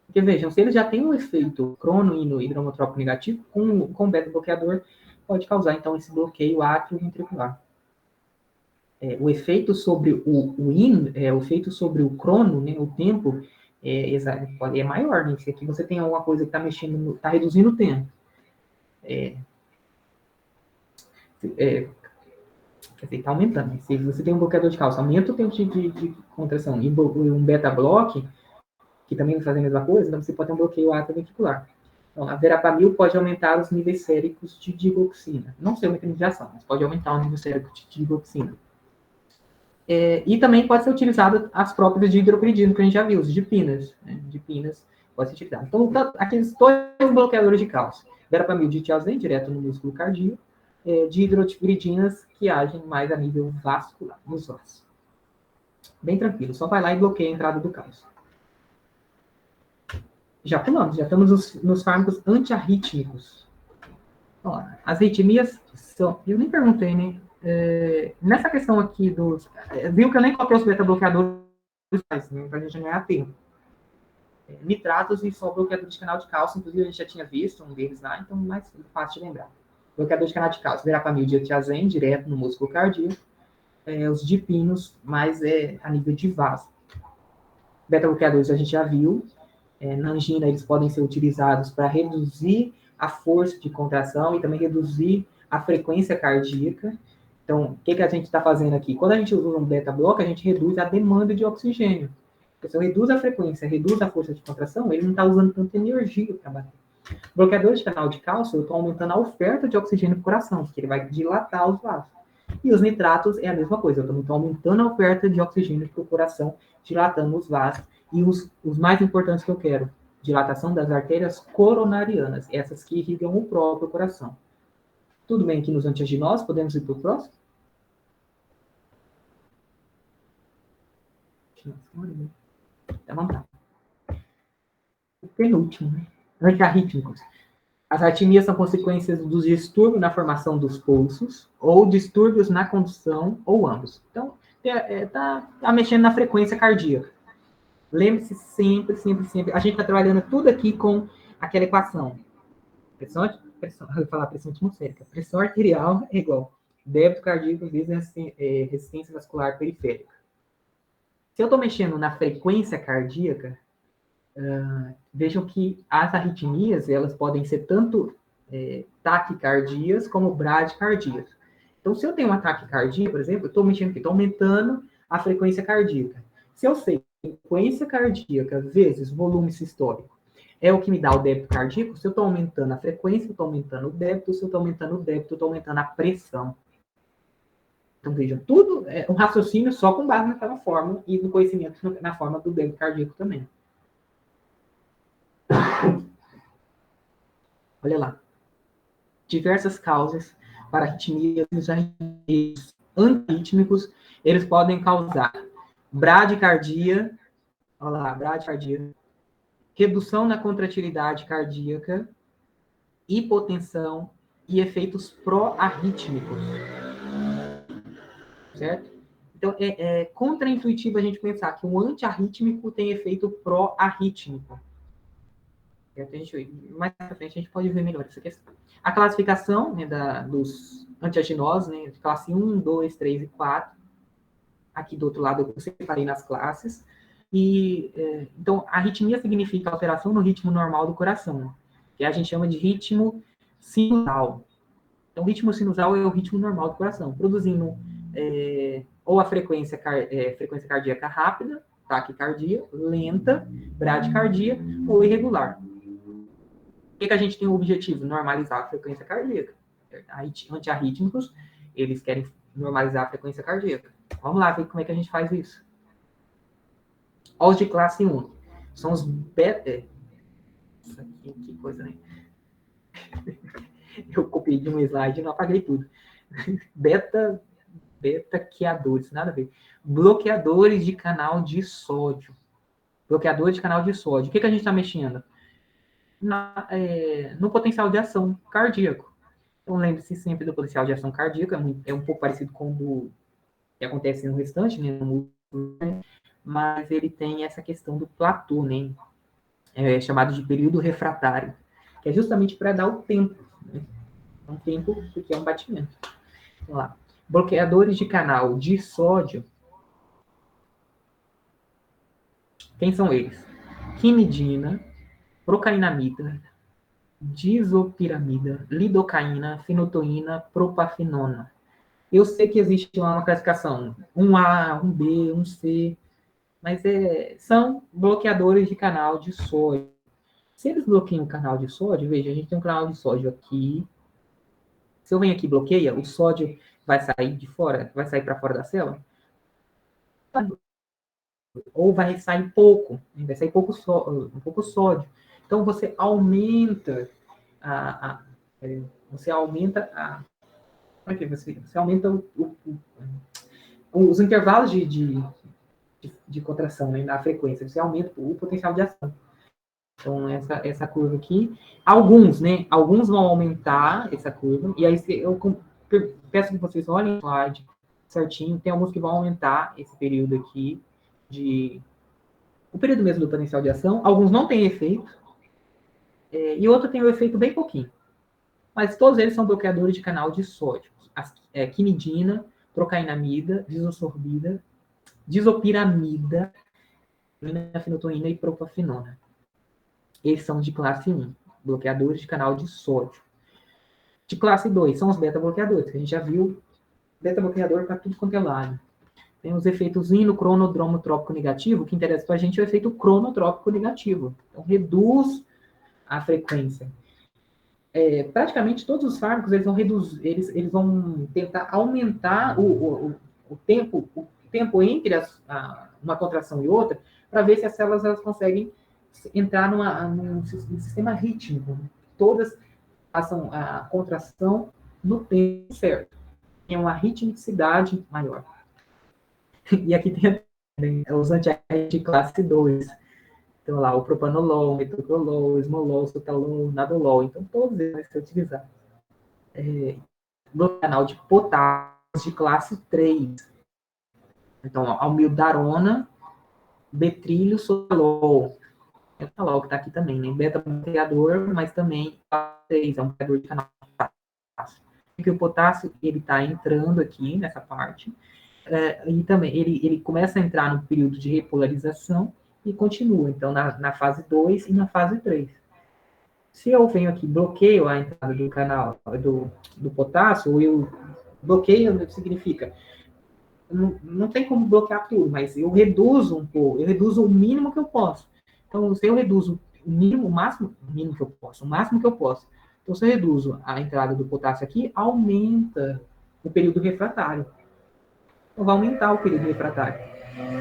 Porque, vejam, se eles já têm um efeito crono-hidromotrópico negativo, com beta-bloqueador, pode causar, então, esse bloqueio atrioventricular. O efeito sobre o efeito sobre o crono, né, o tempo, é maior, né? Se aqui você tem alguma coisa que está mexendo, está reduzindo o tempo. Quer dizer, está aumentando. Né? Se você tem um bloqueador de cálcio, aumenta o tempo de contração. E um beta-bloque, que também vai fazer a mesma coisa, então você pode ter um bloqueio atrioventricular. Então, a verapamil pode aumentar os níveis séricos de digoxina. Não sei o mecanismo de ação, mas pode aumentar o nível sérico de digoxina. E também pode ser utilizado as próprias de hidropiridina, que a gente já viu, os dipinas. Né? Dipinas pode ser utilizado. Então, aqueles dois bloqueadores de cálcio. Verapamil de tiazem, direto no músculo cardíaco, de hidropiridinas que agem mais a nível vascular, nos vasos. Bem tranquilo, só vai lá e bloqueia a entrada do cálcio. Já pulamos, já estamos nos fármacos antiarrítmicos. Ó, as arritmias são... Eu nem perguntei, né? Nessa questão aqui dos... Viu que eu nem coloquei os beta-bloqueadores, né, para a gente ganhar tempo. Nitratos e só bloqueador de canal de cálcio, inclusive a gente já tinha visto um deles lá, então mais fácil de lembrar. Bloqueador de canal de cálcio, verapamil de tiazem, direto no músculo cardíaco. Os dipinos, mais a nível de vaso. Beta-bloqueadores a gente já viu. Na angina, eles podem ser utilizados para reduzir a força de contração e também reduzir a frequência cardíaca. Então, o que a gente está fazendo aqui? Quando a gente usa um beta-bloco, a gente reduz a demanda de oxigênio. Porque se eu reduzo a frequência, reduzo a força de contração, ele não está usando tanta energia para bater. Bloqueador de canal de cálcio, eu estou aumentando a oferta de oxigênio para o coração, porque ele vai dilatar os vasos. E os nitratos é a mesma coisa, eu também estou aumentando a oferta de oxigênio para o coração, dilatando os vasos. E os mais importantes que eu quero, dilatação das artérias coronarianas, essas que irrigam o próprio coração. Tudo bem aqui nos antiaginoses? Podemos ir para o próximo? Então, vamos lá. O penúltimo, né? Antiarrítmicos. As arritmias são consequências dos distúrbios na formação dos pulsos ou distúrbios na condução ou ambos. Então, tá mexendo na frequência cardíaca. Lembre-se sempre, sempre, sempre. A gente está trabalhando tudo aqui com aquela equação. Eu vou falar pressão atmosférica. Pressão arterial é igual débito cardíaco vezes resistência vascular periférica. Se eu estou mexendo na frequência cardíaca, vejam que as arritmias, elas podem ser tanto taquicardias como bradicardias. Então, se eu tenho uma taquicardia, por exemplo, eu estou mexendo aqui, estou aumentando a frequência cardíaca. Se eu sei frequência cardíaca vezes volume sistólico é o que me dá o débito cardíaco, se eu estou aumentando a frequência, eu estou aumentando o débito, se eu estou aumentando o débito, eu estou aumentando a pressão. Então, vejam, tudo é um raciocínio só com base naquela forma e no conhecimento na forma do débito cardíaco também. Olha lá. Diversas causas para arritmias antiarrítmicos, eles podem causar bradicardia, olha lá, bradicardia, redução na contratilidade cardíaca, hipotensão e efeitos pró-arrítmicos. Certo? Então, é contraintuitivo a gente pensar que um antiarrítmico tem efeito pró-arrítmico. Mais pra frente a gente pode ver melhor essa questão. A classificação, né, dos antiaginoses, né, de classe 1, 2, 3 e 4. Aqui do outro lado eu separei nas classes. Então, a arritmia significa alteração no ritmo normal do coração, que a gente chama de ritmo sinusal. Então, o ritmo sinusal é o ritmo normal do coração, produzindo ou a frequência cardíaca rápida, taquicardia, lenta, bradicardia, ou irregular. O que a gente tem o objetivo? Normalizar a frequência cardíaca. Antiarrítmicos, eles querem normalizar a frequência cardíaca. Vamos lá ver como é que a gente faz isso. Os de classe 1 são os beta... Isso aqui, que coisa, né? Eu copiei de um slide e não apaguei tudo. Beta-queadores, nada a ver. Bloqueadores de canal de sódio. Bloqueador de canal de sódio. O que a gente está mexendo? No potencial de ação cardíaco. Então, lembre-se sempre do potencial de ação cardíaco. É um pouco parecido com o que acontece no restante, né? Mas ele tem essa questão do platô, né? Chamado de período refratário, que é justamente para dar o tempo. Né? Um tempo, porque é um batimento. Vamos lá. Bloqueadores de canal de sódio. Quem são eles? Quinidina, procainamida, disopiramida, lidocaína, fenotoína, propafinona. Eu sei que existe uma classificação, um A, um B, um C, mas são bloqueadores de canal de sódio. Se eles bloqueiam o canal de sódio, veja, a gente tem um canal de sódio aqui. Se eu venho aqui e bloqueia, o sódio vai sair de fora, vai sair para fora da célula? Ou vai sair pouco, vai sair um pouco sódio. Então, você aumenta você aumenta como é que você aumenta os intervalos de contração, né, na frequência, você aumenta o potencial de ação. Então, essa curva aqui, alguns vão aumentar essa curva, e aí eu peço que vocês olhem o slide certinho, tem alguns que vão aumentar esse período aqui, o período mesmo do potencial de ação, alguns não têm efeito, e outro tem o efeito bem pouquinho. Mas todos eles são bloqueadores de canal de sódio. Quinidina, procainamida, disosorbida, disopiramida, fenotoína e propafinona. Esses são de classe 1, bloqueadores de canal de sódio. De classe 2 são os beta-bloqueadores, que a gente já viu, beta-bloqueador para tudo quanto é lado. Tem os efeitos cronodromotrópico negativo, que interessa para a gente é o efeito cronotrópico negativo. Então, reduz a frequência. Praticamente todos os fármacos eles vão reduzir, eles vão tentar aumentar o tempo entre uma contração e outra, para ver se as células elas conseguem entrar num sistema rítmico. Todas façam a contração no tempo certo. Tem uma ritmicidade maior. E aqui tem os antiagentes de classe 2. Então, lá, o propanolol, metoprolol, esmolol, sotalol, nadolol. Então, todos eles vão ser utilizados. No canal de potássio de classe 3. Então, almildarona, betrílio, sotalol. É o sotalol que está aqui também, né? Beta-bloqueador, mas também classe 3, é um bloqueador de canal de potássio. Porque o potássio, ele está entrando aqui nessa parte, e também ele começa a entrar no período de repolarização e continua, então, na fase 2 e na fase 3. Se eu venho aqui bloqueio a entrada do canal do potássio, ou eu bloqueio, significa não tem como bloquear tudo, mas eu reduzo um pouco, eu reduzo o mínimo que eu posso. Então, se eu reduzo o máximo que eu posso. Então, se eu reduzo a entrada do potássio aqui, aumenta o período refratário. Então, vai aumentar o período refratário.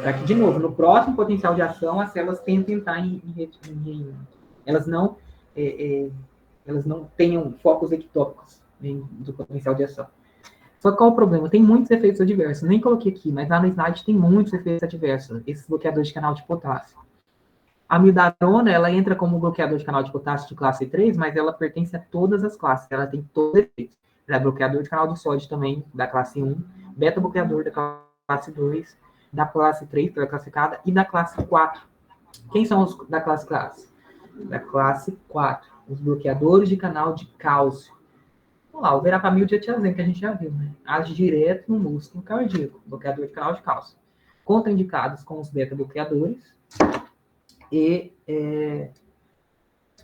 Para que, de novo, no próximo potencial de ação, as células tentem entrar elas não tenham focos ectópicos do potencial de ação. Só que qual o problema? Tem muitos efeitos adversos. Nem coloquei aqui, mas lá no slide tem muitos efeitos adversos, esses bloqueadores de canal de potássio. A amidarona, ela entra como bloqueador de canal de potássio de classe 3, mas ela pertence a todas as classes. Ela tem todos os efeitos. Ela é bloqueador de canal de sódio também, da classe 1, beta-bloqueador da classe 2, da classe 3, que é classificada, e da classe 4. Quem são os da classe 4? Da classe 4, os bloqueadores de canal de cálcio. Vamos lá, o verapamil de etiazem, que a gente já viu, né? Age direto no músculo cardíaco, bloqueador de canal de cálcio. Contraindicados com os beta-bloqueadores e,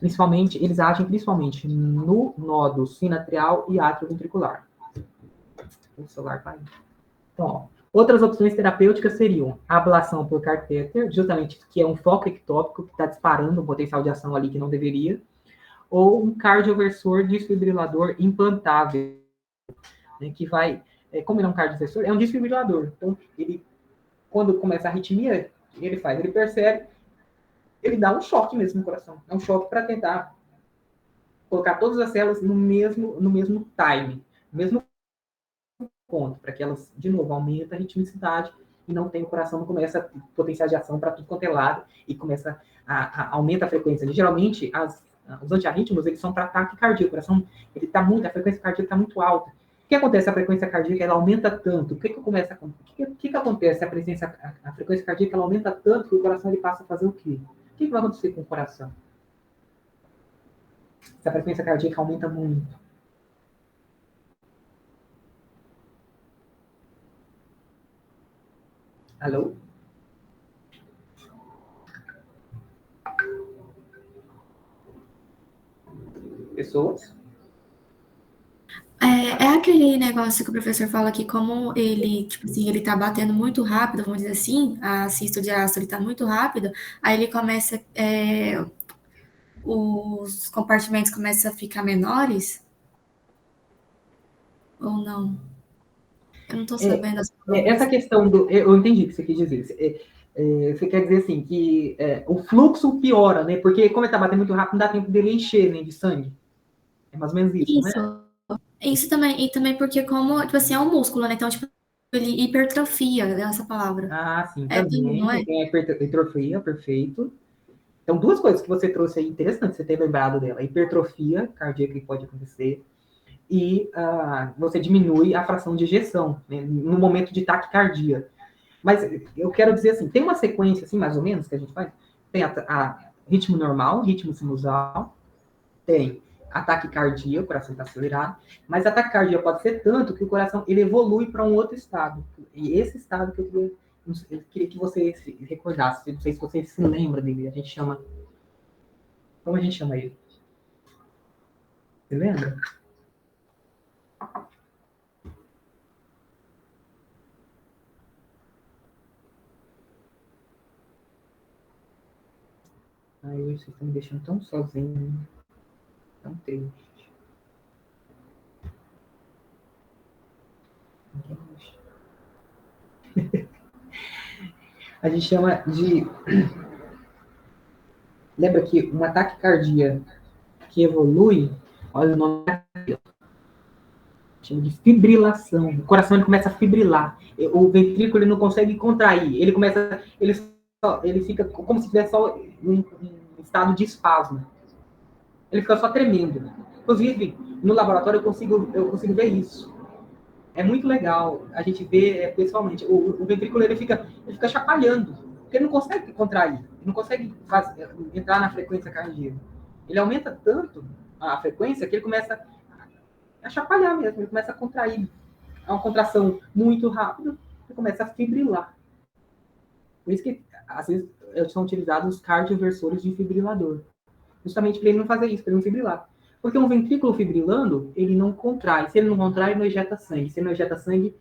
eles agem principalmente no nódo sinatrial e atrioventricular. O celular vai. Então, ó, outras opções terapêuticas seriam a ablação por catéter, justamente que é um foco ectópico que está disparando um potencial de ação ali que não deveria, ou um cardioversor desfibrilador implantável, né, que vai, como ele é um cardioversor, é um desfibrilador. Então, ele, quando começa a arritmia, ele percebe, ele dá um choque mesmo no coração. É um choque para tentar colocar todas as células no mesmo time, no mesmo ponto, para que elas, de novo, aumentem a ritmicidade e não tem o coração, não começa a potencial de ação para tudo quanto é lado e começa a aumenta a frequência. Geralmente, os antiarrítmicos, eles são para ataque cardíaco, o coração, a frequência cardíaca está muito alta. O que acontece? A frequência cardíaca, ela aumenta tanto. O que acontece? A frequência cardíaca, ela aumenta tanto que o coração, ele passa a fazer o quê? O que vai acontecer com o coração? Se a frequência cardíaca aumenta muito. Alô? Pessoas? É aquele negócio que o professor fala que como ele, tipo assim, ele tá batendo muito rápido, vamos dizer assim, a cisto de ácido, ele tá muito rápido, aí ele começa, os compartimentos começam a ficar menores? Ou não? Eu não estou sabendo as Essa questão do... Eu entendi o que você quis dizer. Você quer dizer assim, que o fluxo piora, né? Porque como ele está batendo muito rápido, não dá tempo dele encher, né, de sangue. É mais ou menos isso, né? Isso também. E também porque como, tipo assim, é um músculo, né? Então, tipo, ele hipertrofia, essa palavra. Ah, sim, Também, não é? Tem a hipertrofia, perfeito. Então, duas coisas que você trouxe aí, interessante você ter lembrado dela. A hipertrofia cardíaca que pode acontecer e você diminui a fração de ejeção, né, no momento de taquicardia. Mas eu quero dizer assim, tem uma sequência, assim, mais ou menos, que a gente faz. Tem a ritmo normal, ritmo sinusal, tem ataque cardíaco, o coração está acelerado, mas ataque cardíaco pode ser tanto que o coração ele evolui para um outro estado. E esse estado que eu queria que você se recordasse, não sei se você se lembra dele, a gente chama... Como a gente chama ele? Você lembra? Ai, hoje vocês estão me deixando tão sozinho, tão triste. A gente chama de... Lembra que um ataque cardíaco que evolui, olha o nome, chama de fibrilação. O coração ele começa a fibrilar. O ventrículo ele não consegue contrair. Ele fica como se estivesse só em estado de espasmo. Ele fica só tremendo. Inclusive, no laboratório eu consigo ver isso. É muito legal a gente ver pessoalmente. O ventrículo ele fica chapalhando, porque ele não consegue contrair, ele não consegue entrar na frequência cardíaca. Ele aumenta tanto a frequência que ele começa a chapalhar mesmo, ele começa a contrair. É uma contração muito rápida e começa a fibrilar. Por isso que, às vezes, são utilizados os cardioversores de fibrilador. Justamente para ele não fazer isso, para ele não fibrilar. Porque um ventrículo fibrilando, ele não contrai. Se ele não contrai, ele não ejeta sangue. Se ele não ejeta sangue,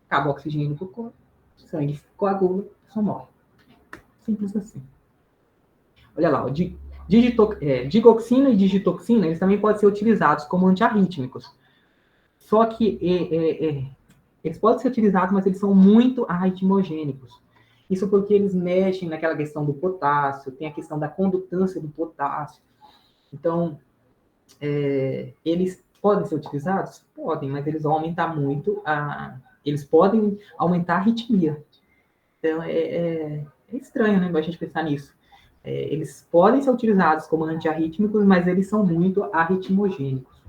acaba o oxigênio para o corpo, sangue coagula, só morre. Simples assim. Olha lá, digoxina e digitoxina, eles também podem ser utilizados como antiarrítmicos. Só que eles podem ser utilizados, mas eles são muito arritmogênicos. Isso porque eles mexem naquela questão do potássio, tem a questão da condutância do potássio. Então, eles podem ser utilizados? Podem, mas eles vão aumentar muito eles podem aumentar a arritmia. Então, é estranho, né, a gente pensar nisso. Eles podem ser utilizados como antiarrítmicos, mas eles são muito arritmogênicos.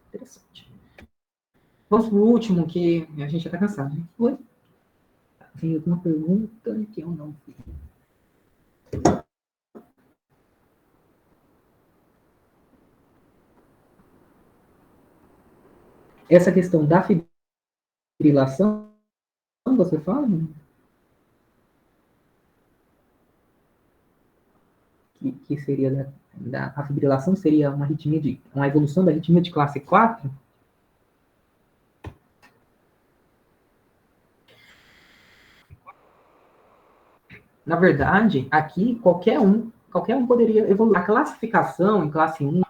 Interessante. Vamos para o último, que a gente já está cansado, né? Oi? Tem alguma pergunta que eu não vi? Essa questão da fibrilação, você fala? Que seria a fibrilação seria uma evolução da arritmia de classe 4? Na verdade, aqui qualquer um poderia evoluir. A classificação em classe 1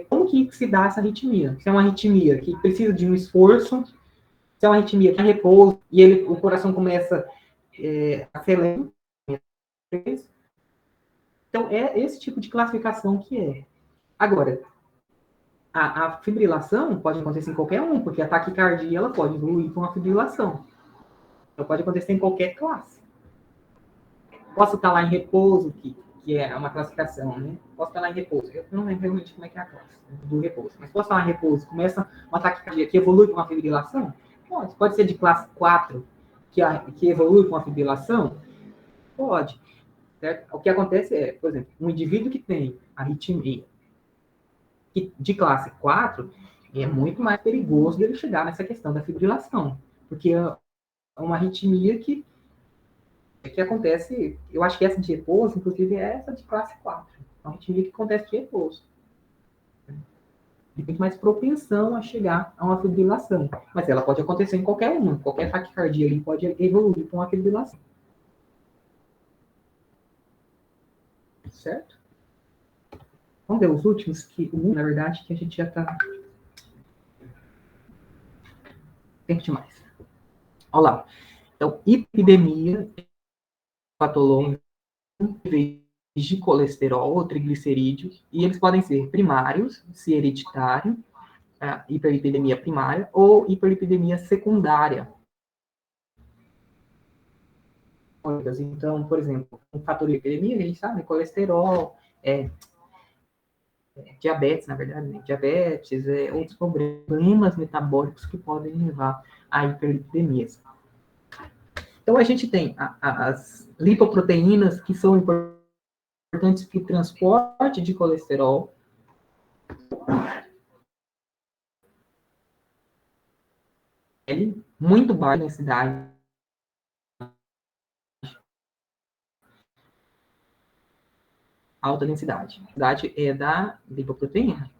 como que se dá essa arritmia. Se é uma arritmia que precisa de um esforço, se é uma arritmia que é repouso, e o coração começa a acelerar. Então, é esse tipo de classificação que é. Agora, a fibrilação pode acontecer em qualquer um, porque a taquicardia ela pode evoluir com a fibrilação. Então, pode acontecer em qualquer classe. Posso estar lá em repouso, que é uma classificação, né? Posso estar lá em repouso. Eu não lembro realmente como é que é a classe do repouso. Mas posso estar lá em repouso, começa um ataque cardíaco que evolui com uma fibrilação? Pode ser de classe 4, que evolui com a fibrilação? Pode. Certo? O que acontece é, por exemplo, um indivíduo que tem arritmia de classe 4, é muito mais perigoso dele chegar nessa questão da fibrilação. Porque é uma arritmia que acontece, eu acho que essa de repouso, inclusive, é essa de classe 4. É uma arritmia que acontece de repouso. E tem mais propensão a chegar a uma fibrilação. Mas ela pode acontecer em qualquer uma. Qualquer taquicardia ali pode evoluir com a fibrilação. certo? Vamos ver os últimos, que na verdade, que a gente já está... Tempo demais. Olha lá. Então, epidemia patológica de colesterol ou triglicerídeos, e eles podem ser primários, se hereditário, hiperlipidemia primária, ou hiperlipidemia secundária. Então, por exemplo, um fator de epidemia, a gente sabe, colesterol, diabetes, na verdade, né? Diabetes, outros problemas metabólicos que podem levar a hiperlipidemias. Então, a gente tem as lipoproteínas, que são importantes para o transporte de colesterol. Muito baixa densidade. Alta densidade. A densidade é da lipoproteína.